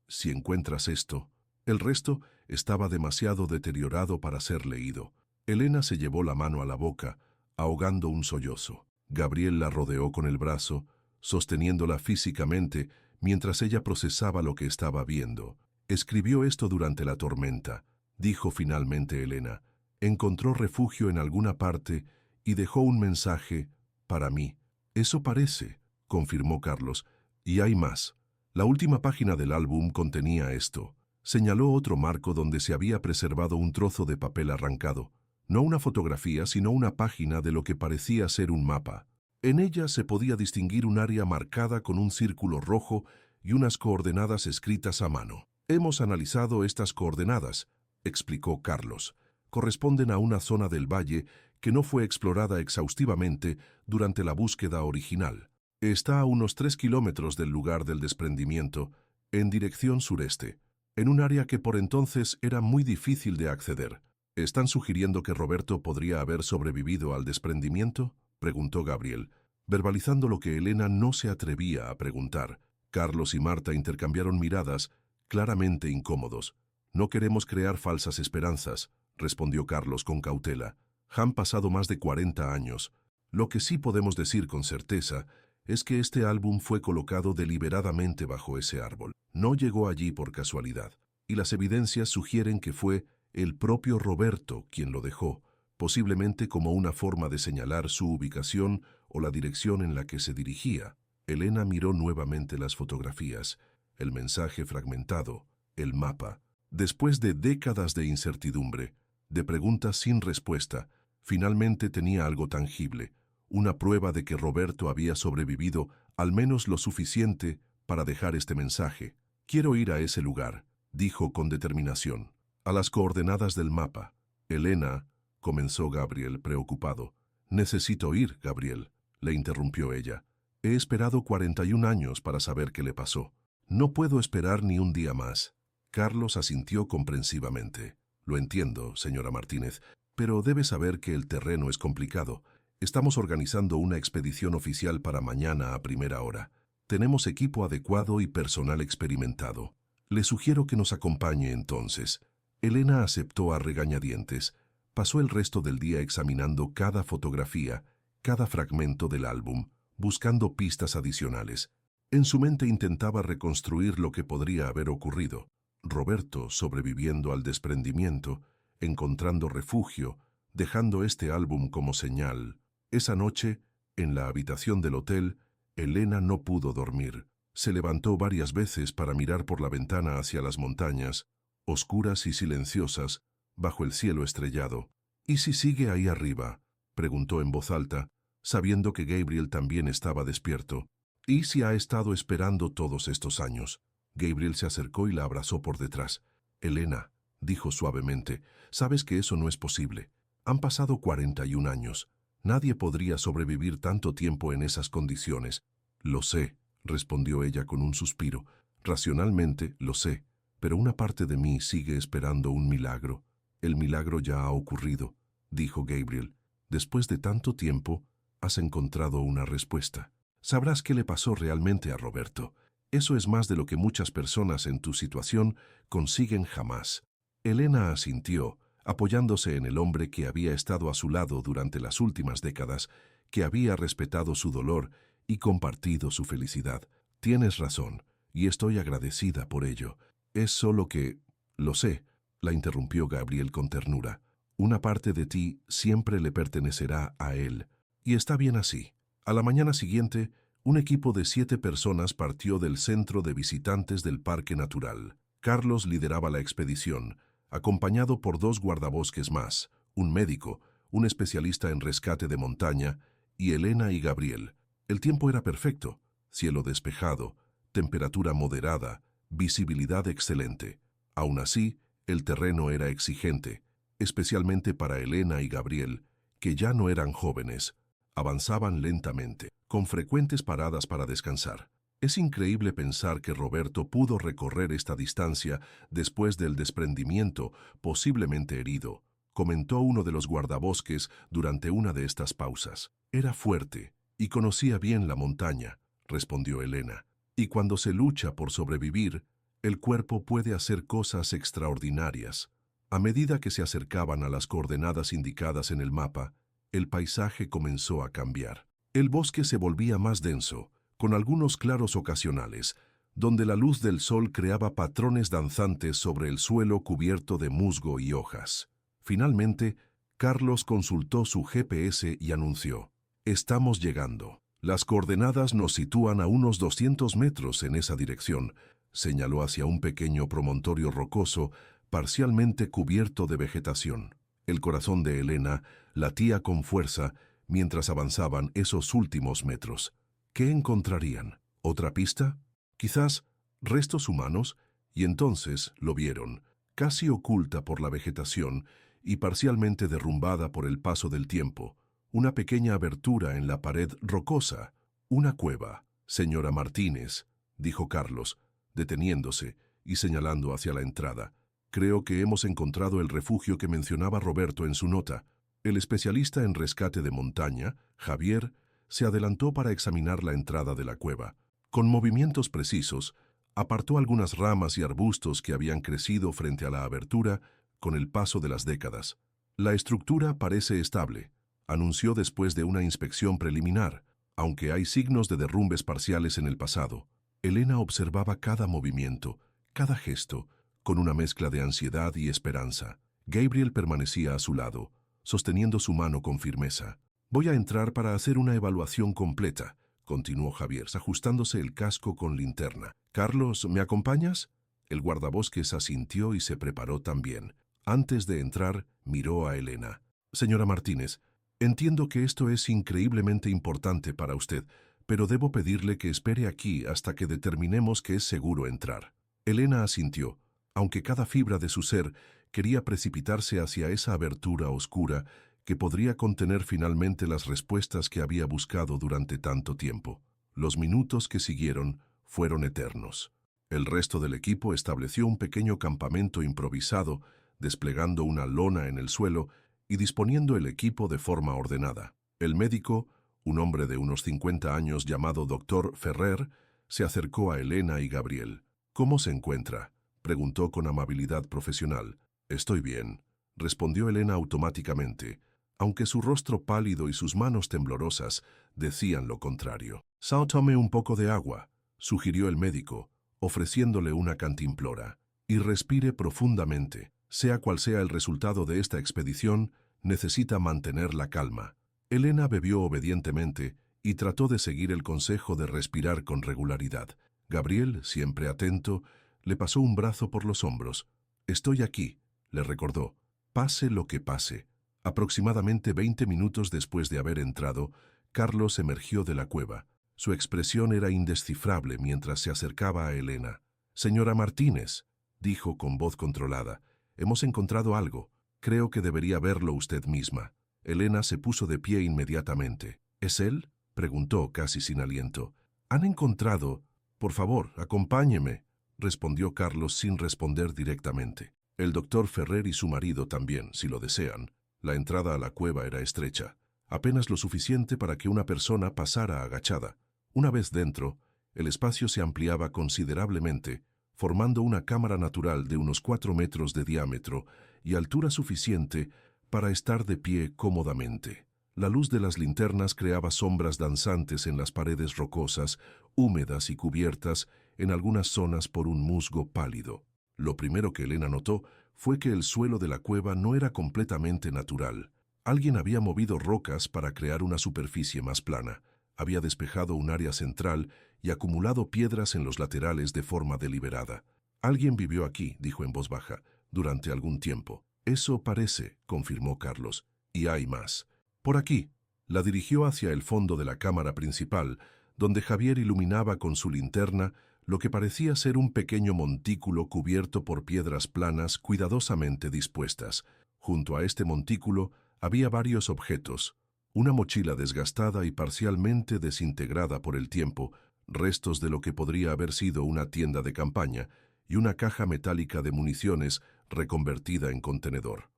si encuentras esto. El resto estaba demasiado deteriorado para ser leído. Elena se llevó la mano a la boca, ahogando un sollozo. Gabriel la rodeó con el brazo, sosteniéndola físicamente mientras ella procesaba lo que estaba viendo. Escribió esto durante la tormenta, dijo finalmente Elena. Encontró refugio en alguna parte y dejó un mensaje para mí. Eso parece, confirmó Carlos, y hay más. La última página del álbum contenía esto. Señaló otro marco donde se había preservado un trozo de papel arrancado. No una fotografía, sino una página de lo que parecía ser un mapa. En ella se podía distinguir un área marcada con un círculo rojo y unas coordenadas escritas a mano. Hemos analizado estas coordenadas, explicó Carlos. Corresponden a una zona del valle que no fue explorada exhaustivamente durante la búsqueda original. Está a unos 3 kilómetros del lugar del desprendimiento, en dirección sureste, en un área que por entonces era muy difícil de acceder. ¿Están sugiriendo que Roberto podría haber sobrevivido al desprendimiento?, preguntó Gabriel, verbalizando lo que Elena no se atrevía a preguntar. Carlos y Marta intercambiaron miradas, claramente incómodos. «No queremos crear falsas esperanzas», respondió Carlos con cautela. «Han pasado más de 40 años. Lo que sí podemos decir con certeza es que este álbum fue colocado deliberadamente bajo ese árbol. No llegó allí por casualidad, y las evidencias sugieren que fue el propio Roberto quien lo dejó, posiblemente como una forma de señalar su ubicación o la dirección en la que se dirigía». Elena miró nuevamente las fotografías, el mensaje fragmentado, el mapa. Después de décadas de incertidumbre, de preguntas sin respuesta, finalmente tenía algo tangible, una prueba de que Roberto había sobrevivido al menos lo suficiente para dejar este mensaje. «Quiero ir a ese lugar», dijo con determinación. «A las coordenadas del mapa». «Elena», comenzó Gabriel preocupado. «Necesito ir, Gabriel», le interrumpió ella. «He esperado 41 años para saber qué le pasó. No puedo esperar ni un día más». Carlos asintió comprensivamente. «Lo entiendo, señora Martínez, pero debe saber que el terreno es complicado. Estamos organizando una expedición oficial para mañana a primera hora. Tenemos equipo adecuado y personal experimentado. Le sugiero que nos acompañe entonces». Elena aceptó a regañadientes. Pasó el resto del día examinando cada fotografía, cada fragmento del álbum, buscando pistas adicionales. En su mente intentaba reconstruir lo que podría haber ocurrido. Roberto sobreviviendo al desprendimiento, encontrando refugio, dejando este álbum como señal. Esa noche, en la habitación del hotel, Elena no pudo dormir. Se levantó varias veces para mirar por la ventana hacia las montañas, oscuras y silenciosas, bajo el cielo estrellado. «¿Y si sigue ahí arriba?», preguntó en voz alta, sabiendo que Gabriel también estaba despierto. «¿Y si ha estado esperando todos estos años?». Gabriel se acercó y la abrazó por detrás. «Elena», dijo suavemente, «sabes que eso no es posible. Han pasado 41 años. Nadie podría sobrevivir tanto tiempo en esas condiciones». «Lo sé», respondió ella con un suspiro. «Racionalmente, lo sé, pero una parte de mí sigue esperando un milagro». «El milagro ya ha ocurrido», dijo Gabriel. «Después de tanto tiempo, has encontrado una respuesta. Sabrás qué le pasó realmente a Roberto. Eso es más de lo que muchas personas en tu situación consiguen jamás». Elena asintió, apoyándose en el hombre que había estado a su lado durante las últimas décadas, que había respetado su dolor y compartido su felicidad. «Tienes razón, y estoy agradecida por ello. Es solo que...». «Lo sé», la interrumpió Gabriel con ternura. «Una parte de ti siempre le pertenecerá a él. Y está bien así». A la mañana siguiente, un equipo de 7 personas partió del centro de visitantes del Parque Natural. Carlos lideraba la expedición, acompañado por 2 guardabosques más, un médico, un especialista en rescate de montaña, y Elena y Gabriel. El tiempo era perfecto, cielo despejado, temperatura moderada, visibilidad excelente. Aún así, el terreno era exigente, especialmente para Elena y Gabriel, que ya no eran jóvenes. Avanzaban lentamente, con frecuentes paradas para descansar. Es increíble pensar que Roberto pudo recorrer esta distancia después del desprendimiento, posiblemente herido, comentó uno de los guardabosques durante una de estas pausas. «Era fuerte y conocía bien la montaña», respondió Elena. «Y cuando se lucha por sobrevivir, el cuerpo puede hacer cosas extraordinarias». A medida que se acercaban a las coordenadas indicadas en el mapa, el paisaje comenzó a cambiar. El bosque se volvía más denso, con algunos claros ocasionales, donde la luz del sol creaba patrones danzantes sobre el suelo cubierto de musgo y hojas. Finalmente, Carlos consultó su GPS y anunció: «Estamos llegando. Las coordenadas nos sitúan a unos 200 metros en esa dirección», señaló hacia un pequeño promontorio rocoso, parcialmente cubierto de vegetación. El corazón de Elena latía con fuerza mientras avanzaban esos últimos metros. ¿Qué encontrarían? ¿Otra pista? Quizás restos humanos, y entonces lo vieron, casi oculta por la vegetación y parcialmente derrumbada por el paso del tiempo, una pequeña abertura en la pared rocosa, una cueva. «Señora Martínez», dijo Carlos, deteniéndose y señalando hacia la entrada. Creo que hemos encontrado el refugio que mencionaba Roberto en su nota. El especialista en rescate de montaña, Javier, se adelantó para examinar la entrada de la cueva. Con movimientos precisos, apartó algunas ramas y arbustos que habían crecido frente a la abertura con el paso de las décadas. La estructura parece estable, anunció después de una inspección preliminar, aunque hay signos de derrumbes parciales en el pasado. Elena observaba cada movimiento, cada gesto, con una mezcla de ansiedad y esperanza. Gabriel permanecía a su lado, sosteniendo su mano con firmeza. «Voy a entrar para hacer una evaluación completa», continuó Javier, ajustándose el casco con linterna. «Carlos, ¿me acompañas?» El guardabosques asintió y se preparó también. Antes de entrar, miró a Elena. «Señora Martínez, entiendo que esto es increíblemente importante para usted, pero debo pedirle que espere aquí hasta que determinemos que es seguro entrar». Elena asintió, aunque cada fibra de su ser quería precipitarse hacia esa abertura oscura que podría contener finalmente las respuestas que había buscado durante tanto tiempo. Los minutos que siguieron fueron eternos. El resto del equipo estableció un pequeño campamento improvisado, desplegando una lona en el suelo y disponiendo el equipo de forma ordenada. El médico, un hombre de unos 50 años llamado Dr. Ferrer, se acercó a Elena y Gabriel. «¿Cómo se encuentra?», preguntó con amabilidad profesional. «Estoy bien», respondió Elena automáticamente, aunque su rostro pálido y sus manos temblorosas decían lo contrario. «Tome un poco de agua», sugirió el médico, ofreciéndole una cantimplora, «y respire profundamente. Sea cual sea el resultado de esta expedición, necesita mantener la calma». Elena bebió obedientemente y trató de seguir el consejo de respirar con regularidad. Gabriel, siempre atento, le pasó un brazo por los hombros. «Estoy aquí», le recordó, «pase lo que pase». Aproximadamente 20 minutos después de haber entrado, Carlos emergió de la cueva. Su expresión era indescifrable mientras se acercaba a Elena. «Señora Martínez», dijo con voz controlada, «hemos encontrado algo. Creo que debería verlo usted misma». Elena se puso de pie inmediatamente. «¿Es él?», preguntó casi sin aliento. «¿Han encontrado? Por favor, acompáñeme», respondió Carlos sin responder directamente. «El doctor Ferrer y su marido también, si lo desean». La entrada a la cueva era estrecha, apenas lo suficiente para que una persona pasara agachada. Una vez dentro, el espacio se ampliaba considerablemente, formando una cámara natural de unos 4 metros de diámetro y altura suficiente para estar de pie cómodamente. La luz de las linternas creaba sombras danzantes en las paredes rocosas, húmedas y cubiertas en algunas zonas por un musgo pálido. Lo primero que Elena notó fue que el suelo de la cueva no era completamente natural. Alguien había movido rocas para crear una superficie más plana, había despejado un área central y acumulado piedras en los laterales de forma deliberada. «Alguien vivió aquí», dijo en voz baja, «durante algún tiempo». «Eso parece», confirmó Carlos, «y hay más». «Por aquí». La dirigió hacia el fondo de la cámara principal, donde Javier iluminaba con su linterna lo que parecía ser un pequeño montículo cubierto por piedras planas cuidadosamente dispuestas. Junto a este montículo había varios objetos: una mochila desgastada y parcialmente desintegrada por el tiempo, restos de lo que podría haber sido una tienda de campaña, y una caja metálica de municiones reconvertida en contenedor.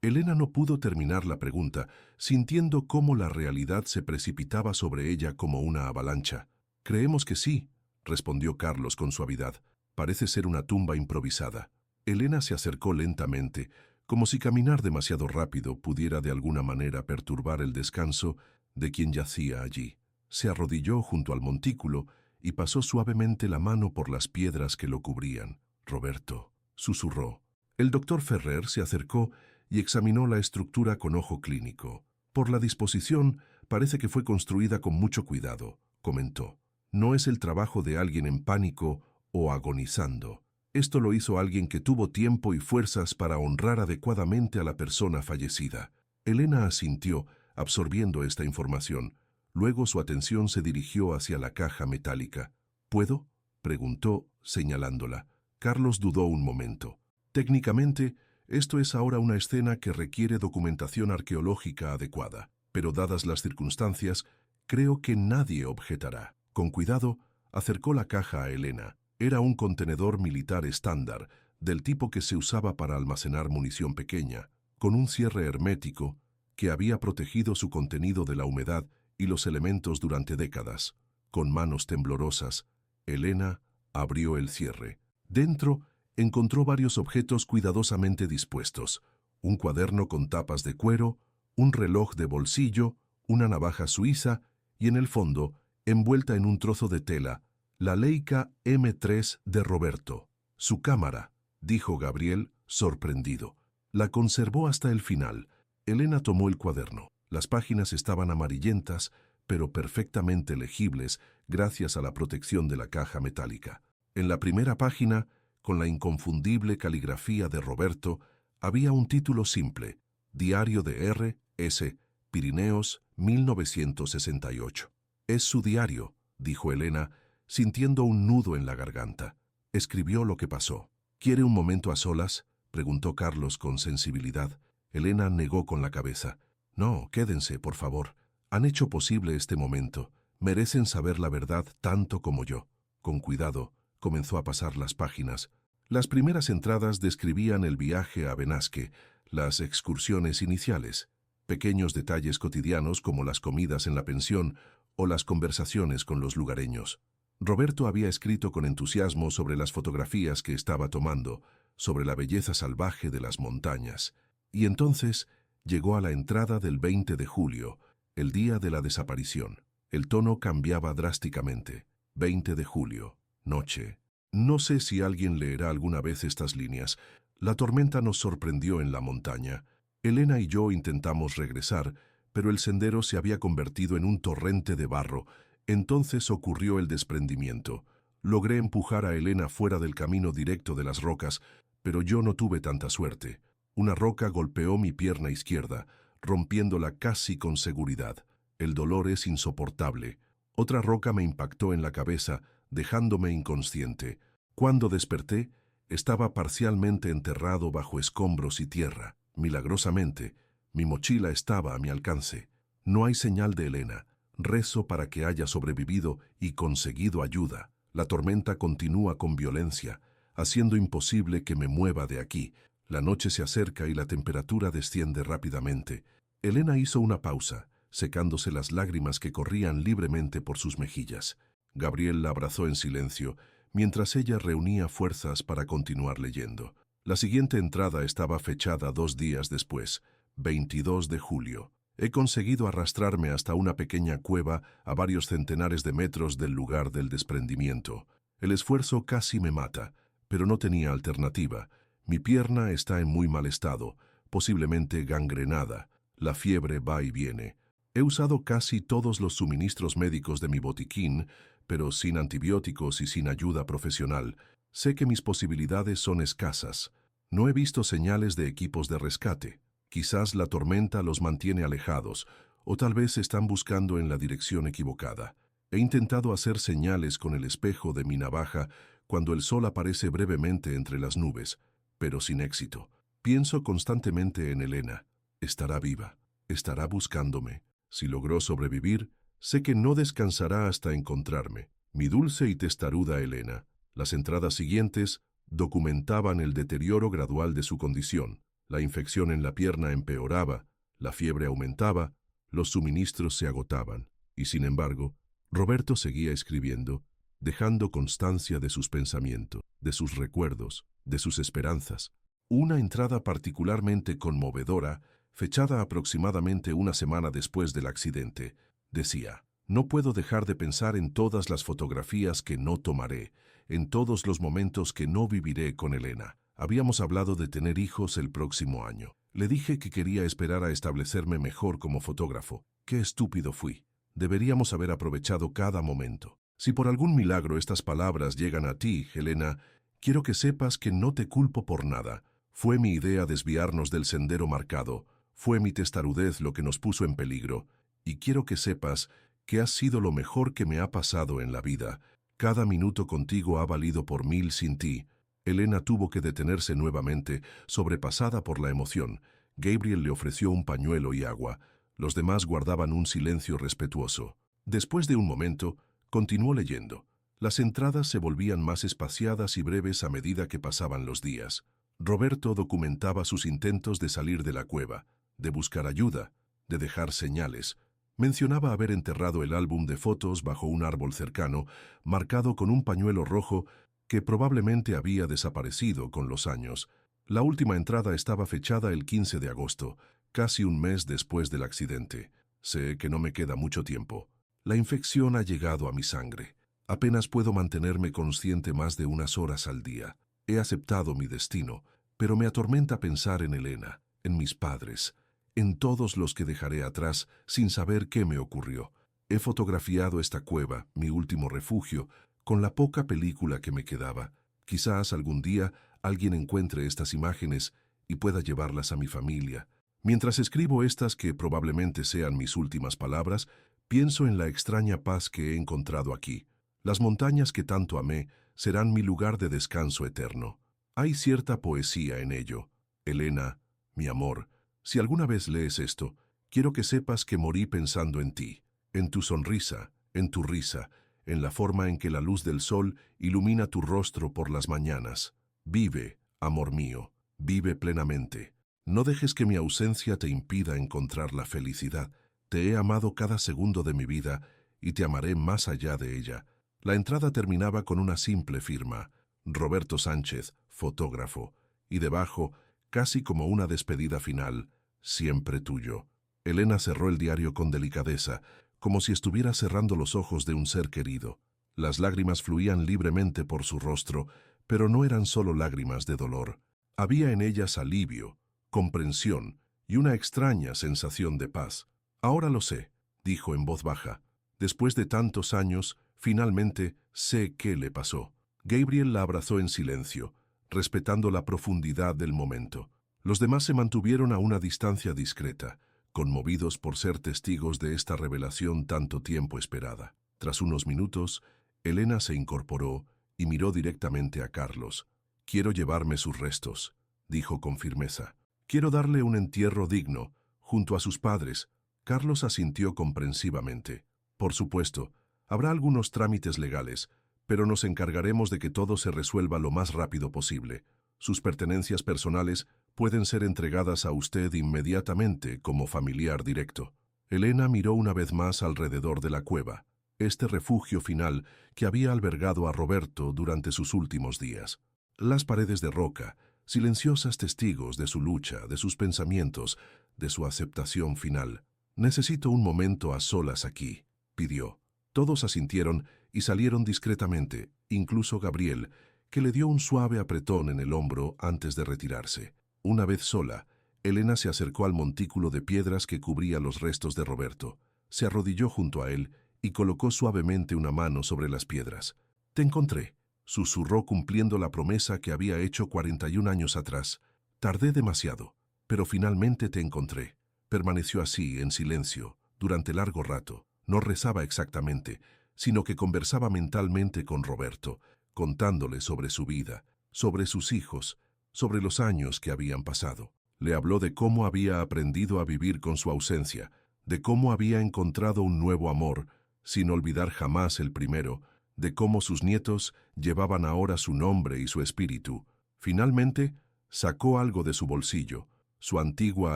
Elena no pudo terminar la pregunta, sintiendo cómo la realidad se precipitaba sobre ella como una avalancha. «Creemos que sí», respondió Carlos con suavidad. «Parece ser una tumba improvisada». Elena se acercó lentamente, como si caminar demasiado rápido pudiera de alguna manera perturbar el descanso de quien yacía allí. Se arrodilló junto al montículo y pasó suavemente la mano por las piedras que lo cubrían. «Roberto», susurró. El doctor Ferrer se acercó y examinó la estructura con ojo clínico. «Por la disposición, parece que fue construida con mucho cuidado», comentó. «No es el trabajo de alguien en pánico o agonizando. Esto lo hizo alguien que tuvo tiempo y fuerzas para honrar adecuadamente a la persona fallecida». Elena asintió, absorbiendo esta información. Luego su atención se dirigió hacia la caja metálica. «¿Puedo?», preguntó, señalándola. Carlos dudó un momento. «Técnicamente, esto es ahora una escena que requiere documentación arqueológica adecuada, pero dadas las circunstancias, creo que nadie objetará». Con cuidado, acercó la caja a Elena. Era un contenedor militar estándar, del tipo que se usaba para almacenar munición pequeña, con un cierre hermético que había protegido su contenido de la humedad y los elementos durante décadas. Con manos temblorosas, Elena abrió el cierre. Dentro encontró varios objetos cuidadosamente dispuestos: un cuaderno con tapas de cuero, un reloj de bolsillo, una navaja suiza y en el fondo, envuelta en un trozo de tela, la Leica M3 de Roberto. Su cámara, dijo Gabriel, sorprendido. La conservó hasta el final. Elena tomó el cuaderno. Las páginas estaban amarillentas, pero perfectamente legibles gracias a la protección de la caja metálica. En la primera página, con la inconfundible caligrafía de Roberto, había un título simple: Diario de R.S. Pirineos, 1968. Es su diario, dijo Elena, sintiendo un nudo en la garganta. Escribió lo que pasó. ¿Quiere un momento a solas?, preguntó Carlos con sensibilidad. Elena negó con la cabeza. No, quédense, por favor. Han hecho posible este momento. Merecen saber la verdad tanto como yo. Con cuidado, comenzó a pasar las páginas. Las primeras entradas describían el viaje a Benasque, las excursiones iniciales, pequeños detalles cotidianos como las comidas en la pensión o las conversaciones con los lugareños. Roberto había escrito con entusiasmo sobre las fotografías que estaba tomando, sobre la belleza salvaje de las montañas. Y entonces llegó a la entrada del 20 de julio, el día de la desaparición. El tono cambiaba drásticamente. 20 de julio, noche. No sé si alguien leerá alguna vez estas líneas. La tormenta nos sorprendió en la montaña. Elena y yo intentamos regresar, pero el sendero se había convertido en un torrente de barro. Entonces ocurrió el desprendimiento. Logré empujar a Elena fuera del camino directo de las rocas, pero yo no tuve tanta suerte. Una roca golpeó mi pierna izquierda, rompiéndola casi con seguridad. El dolor es insoportable. Otra roca me impactó en la cabeza, dejándome inconsciente. Cuando desperté, estaba parcialmente enterrado bajo escombros y tierra. Milagrosamente, mi mochila estaba a mi alcance. No hay señal de Elena. Rezo para que haya sobrevivido y conseguido ayuda. La tormenta continúa con violencia, haciendo imposible que me mueva de aquí. La noche se acerca y la temperatura desciende rápidamente. Elena hizo una pausa, secándose las lágrimas que corrían libremente por sus mejillas. Gabriel la abrazó en silencio, mientras ella reunía fuerzas para continuar leyendo. La siguiente entrada estaba fechada 2 días después, 22 de julio. He conseguido arrastrarme hasta una pequeña cueva a varios centenares de metros del lugar del desprendimiento. El esfuerzo casi me mata, pero no tenía alternativa. Mi pierna está en muy mal estado, posiblemente gangrenada. La fiebre va y viene. He usado casi todos los suministros médicos de mi botiquín, pero sin antibióticos y sin ayuda profesional. Sé que mis posibilidades son escasas. No he visto señales de equipos de rescate. Quizás la tormenta los mantiene alejados, o tal vez están buscando en la dirección equivocada. He intentado hacer señales con el espejo de mi navaja cuando el sol aparece brevemente entre las nubes, pero sin éxito. Pienso constantemente en Elena. Estará viva. Estará buscándome. Si logró sobrevivir, sé que no descansará hasta encontrarme. Mi dulce y testaruda Elena. Las entradas siguientes documentaban el deterioro gradual de su condición. La infección en la pierna empeoraba, la fiebre aumentaba, los suministros se agotaban. Y sin embargo, Roberto seguía escribiendo, dejando constancia de sus pensamientos, de sus recuerdos, de sus esperanzas. Una entrada particularmente conmovedora, fechada aproximadamente una semana después del accidente, decía: no puedo dejar de pensar en todas las fotografías que no tomaré, en todos los momentos que no viviré con Elena. Habíamos hablado de tener hijos el próximo año. Le dije que quería esperar a establecerme mejor como fotógrafo. Qué estúpido fui. Deberíamos haber aprovechado cada momento. Si por algún milagro estas palabras llegan a ti, Helena, quiero que sepas que no te culpo por nada. Fue mi idea desviarnos del sendero marcado. Fue mi testarudez lo que nos puso en peligro. Y quiero que sepas que has sido lo mejor que me ha pasado en la vida. Cada minuto contigo ha valido por 1000 sin ti. Elena tuvo que detenerse nuevamente, sobrepasada por la emoción. Gabriel le ofreció un pañuelo y agua. Los demás guardaban un silencio respetuoso. Después de un momento, continuó leyendo. Las entradas se volvían más espaciadas y breves a medida que pasaban los días. Roberto documentaba sus intentos de salir de la cueva, de buscar ayuda, de dejar señales. Mencionaba haber enterrado el álbum de fotos bajo un árbol cercano, marcado con un pañuelo rojo que probablemente había desaparecido con los años. La última entrada estaba fechada el 15 de agosto, casi un mes después del accidente. Sé que no me queda mucho tiempo. La infección ha llegado a mi sangre. Apenas puedo mantenerme consciente más de unas horas al día. He aceptado mi destino, pero me atormenta pensar en Elena, en mis padres, en todos los que dejaré atrás sin saber qué me ocurrió. He fotografiado esta cueva, mi último refugio, con la poca película que me quedaba. Quizás algún día alguien encuentre estas imágenes y pueda llevarlas a mi familia. Mientras escribo estas que probablemente sean mis últimas palabras, pienso en la extraña paz que he encontrado aquí. Las montañas que tanto amé serán mi lugar de descanso eterno. Hay cierta poesía en ello. Elena, mi amor, si alguna vez lees esto, quiero que sepas que morí pensando en ti, en tu sonrisa, en tu risa, en la forma en que la luz del sol ilumina tu rostro por las mañanas. Vive, amor mío, vive plenamente. No dejes que mi ausencia te impida encontrar la felicidad. Te he amado cada segundo de mi vida y te amaré más allá de ella. La entrada terminaba con una simple firma, Roberto Sánchez, fotógrafo, y debajo, casi como una despedida final, siempre tuyo. Elena cerró el diario con delicadeza, como si estuviera cerrando los ojos de un ser querido. Las lágrimas fluían libremente por su rostro, pero no eran solo lágrimas de dolor. Había en ellas alivio, comprensión y una extraña sensación de paz. Ahora lo sé, dijo en voz baja. Después de tantos años, finalmente sé qué le pasó. Gabriel la abrazó en silencio, respetando la profundidad del momento. Los demás se mantuvieron a una distancia discreta, conmovidos por ser testigos de esta revelación tanto tiempo esperada. Tras unos minutos, Elena se incorporó y miró directamente a Carlos. «Quiero llevarme sus restos», dijo con firmeza. «Quiero darle un entierro digno, junto a sus padres». Carlos asintió comprensivamente. «Por supuesto, habrá algunos trámites legales, pero nos encargaremos de que todo se resuelva lo más rápido posible. Sus pertenencias personales pueden ser entregadas a usted inmediatamente como familiar directo». Elena miró una vez más alrededor de la cueva, este refugio final que había albergado a Roberto durante sus últimos días. Las paredes de roca, silenciosas testigos de su lucha, de sus pensamientos, de su aceptación final. «Necesito un momento a solas aquí», pidió. Todos asintieron y salieron discretamente, incluso Gabriel, que le dio un suave apretón en el hombro antes de retirarse. Una vez sola, Elena se acercó al montículo de piedras que cubría los restos de Roberto. Se arrodilló junto a él y colocó suavemente una mano sobre las piedras. «Te encontré», susurró cumpliendo la promesa que había hecho 41 años atrás. «Tardé demasiado, pero finalmente te encontré». Permaneció así, en silencio, durante largo rato. No rezaba exactamente, sino que conversaba mentalmente con Roberto, contándole sobre su vida, sobre sus hijos, sobre los años que habían pasado. Le habló de cómo había aprendido a vivir con su ausencia, de cómo había encontrado un nuevo amor, sin olvidar jamás el primero, de cómo sus nietos llevaban ahora su nombre y su espíritu. Finalmente, sacó algo de su bolsillo, su antigua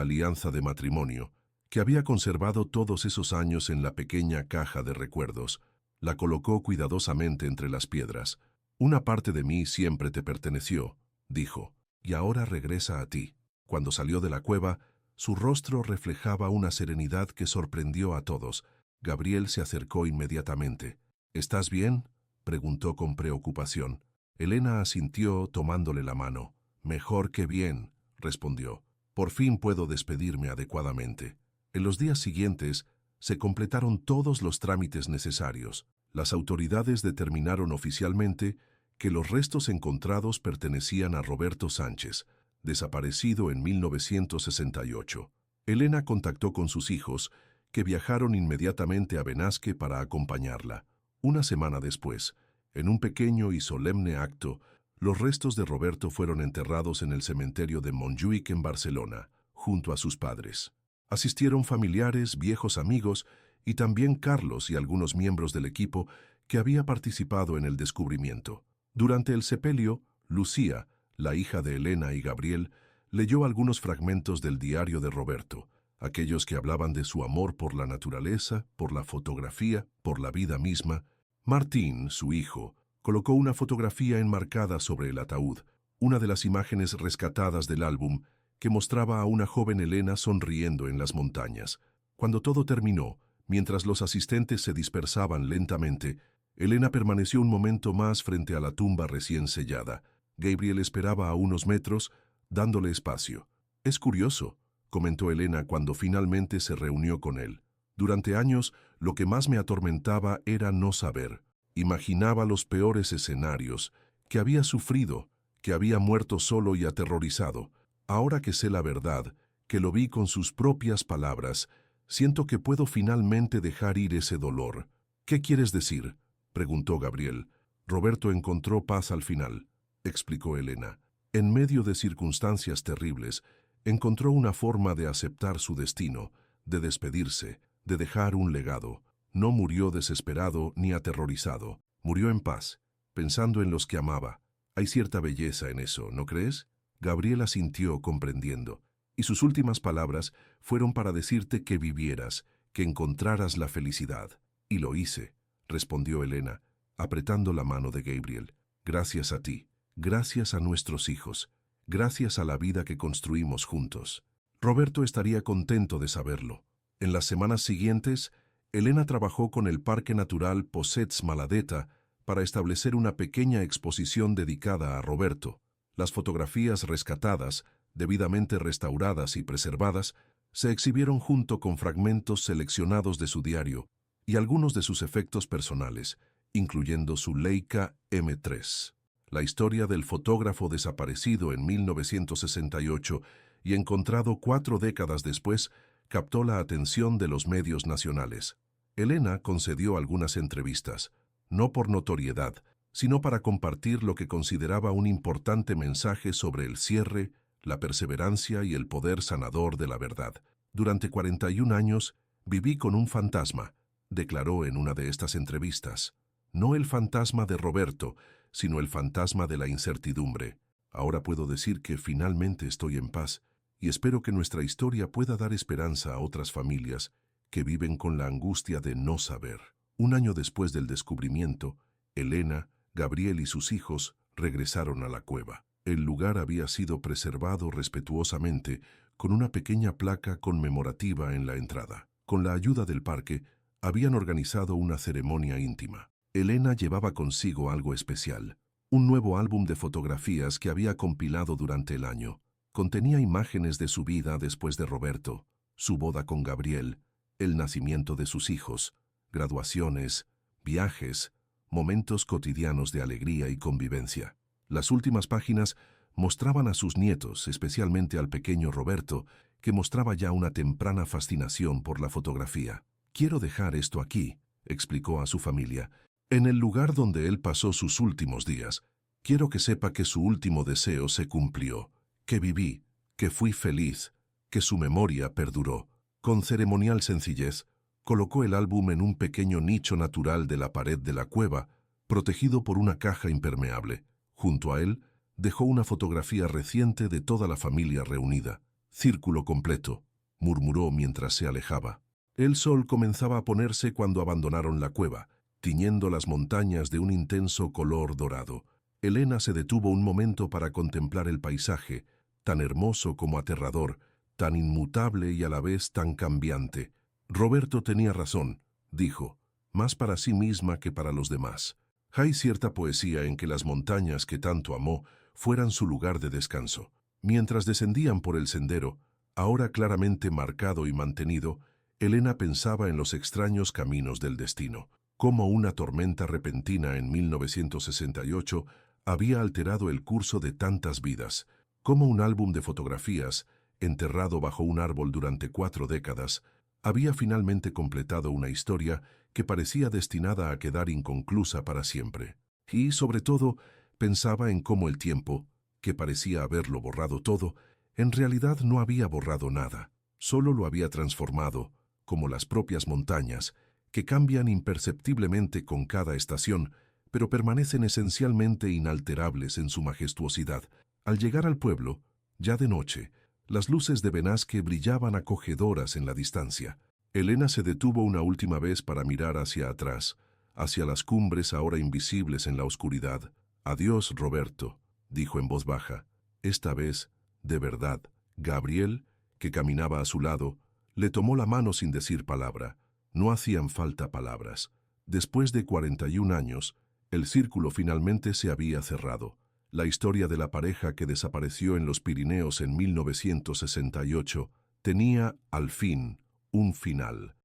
alianza de matrimonio, que había conservado todos esos años en la pequeña caja de recuerdos. La colocó cuidadosamente entre las piedras. «Una parte de mí siempre te perteneció», dijo, «y ahora regresa a ti». Cuando salió de la cueva, su rostro reflejaba una serenidad que sorprendió a todos. Gabriel se acercó inmediatamente. «¿Estás bien?», preguntó con preocupación. Elena asintió tomándole la mano. «Mejor que bien», respondió. «Por fin puedo despedirme adecuadamente». En los días siguientes se completaron todos los trámites necesarios. Las autoridades determinaron oficialmente que los restos encontrados pertenecían a Roberto Sánchez, desaparecido en 1968. Elena contactó con sus hijos, que viajaron inmediatamente a Benasque para acompañarla. Una semana después, en un pequeño y solemne acto, los restos de Roberto fueron enterrados en el cementerio de Montjuïc en Barcelona, junto a sus padres. Asistieron familiares, viejos amigos y también Carlos y algunos miembros del equipo que había participado en el descubrimiento. Durante el sepelio, Lucía, la hija de Elena y Gabriel, leyó algunos fragmentos del diario de Roberto, aquellos que hablaban de su amor por la naturaleza, por la fotografía, por la vida misma. Martín, su hijo, colocó una fotografía enmarcada sobre el ataúd, una de las imágenes rescatadas del álbum, que mostraba a una joven Elena sonriendo en las montañas. Cuando todo terminó, mientras los asistentes se dispersaban lentamente, Elena permaneció un momento más frente a la tumba recién sellada. Gabriel esperaba a unos metros, dándole espacio. «Es curioso», comentó Elena cuando finalmente se reunió con él. «Durante años, lo que más me atormentaba era no saber. Imaginaba los peores escenarios, que había sufrido, que había muerto solo y aterrorizado. Ahora que sé la verdad, que lo vi con sus propias palabras, siento que puedo finalmente dejar ir ese dolor». «¿Qué quieres decir?», preguntó Gabriel. «Roberto encontró paz al final», explicó Elena. «En medio de circunstancias terribles, encontró una forma de aceptar su destino, de despedirse, de dejar un legado. No murió desesperado ni aterrorizado. Murió en paz, pensando en los que amaba. Hay cierta belleza en eso, ¿no crees?». Gabriel asintió comprendiendo, y sus últimas palabras fueron para decirte que vivieras, que encontraras la felicidad. «Y lo hice», respondió Elena, apretando la mano de Gabriel. «Gracias a ti, gracias a nuestros hijos, gracias a la vida que construimos juntos». Roberto estaría contento de saberlo. En las semanas siguientes, Elena trabajó con el Parque Natural Possets Maladeta para establecer una pequeña exposición dedicada a Roberto. Las fotografías rescatadas, debidamente restauradas y preservadas, se exhibieron junto con fragmentos seleccionados de su diario y algunos de sus efectos personales, incluyendo su Leica M3. La historia del fotógrafo desaparecido en 1968 y encontrado 4 décadas después captó la atención de los medios nacionales. Elena concedió algunas entrevistas, no por notoriedad, sino para compartir lo que consideraba un importante mensaje sobre el cierre, la perseverancia y el poder sanador de la verdad. «Durante 41 años viví con un fantasma», declaró en una de estas entrevistas. «No el fantasma de Roberto, sino el fantasma de la incertidumbre. Ahora puedo decir que finalmente estoy en paz y espero que nuestra historia pueda dar esperanza a otras familias que viven con la angustia de no saber». Un año después del descubrimiento, Elena, Gabriel y sus hijos regresaron a la cueva. El lugar había sido preservado respetuosamente con una pequeña placa conmemorativa en la entrada. Con la ayuda del parque, habían organizado una ceremonia íntima. Elena llevaba consigo algo especial, un nuevo álbum de fotografías que había compilado durante el año. Contenía imágenes de su vida después de Roberto, su boda con Gabriel, el nacimiento de sus hijos, graduaciones, viajes, momentos cotidianos de alegría y convivencia. Las últimas páginas mostraban a sus nietos, especialmente al pequeño Roberto, que mostraba ya una temprana fascinación por la fotografía. «Quiero dejar esto aquí», explicó a su familia, «en el lugar donde él pasó sus últimos días. Quiero que sepa que su último deseo se cumplió, que viví, que fui feliz, que su memoria perduró». Con ceremonial sencillez, colocó el álbum en un pequeño nicho natural de la pared de la cueva, protegido por una caja impermeable. Junto a él, dejó una fotografía reciente de toda la familia reunida. «Círculo completo», murmuró mientras se alejaba. El sol comenzaba a ponerse cuando abandonaron la cueva, tiñendo las montañas de un intenso color dorado. Elena se detuvo un momento para contemplar el paisaje, tan hermoso como aterrador, tan inmutable y a la vez tan cambiante. «Roberto tenía razón», dijo, «más para sí misma que para los demás. Hay cierta poesía en que las montañas que tanto amó fueran su lugar de descanso». Mientras descendían por el sendero, ahora claramente marcado y mantenido, Elena pensaba en los extraños caminos del destino. Cómo una tormenta repentina en 1968 había alterado el curso de tantas vidas. Cómo un álbum de fotografías, enterrado bajo un árbol durante 4 décadas, había finalmente completado una historia que parecía destinada a quedar inconclusa para siempre. Y, sobre todo, pensaba en cómo el tiempo, que parecía haberlo borrado todo, en realidad no había borrado nada, solo lo había transformado, como las propias montañas, que cambian imperceptiblemente con cada estación, pero permanecen esencialmente inalterables en su majestuosidad. Al llegar al pueblo, ya de noche, las luces de Benasque brillaban acogedoras en la distancia. Elena se detuvo una última vez para mirar hacia atrás, hacia las cumbres ahora invisibles en la oscuridad. «Adiós, Roberto», dijo en voz baja. Esta vez, de verdad. Gabriel, que caminaba a su lado, le tomó la mano sin decir palabra. No hacían falta palabras. Después de 41 años, el círculo finalmente se había cerrado. La historia de la pareja que desapareció en los Pirineos en 1968 tenía, al fin, un final.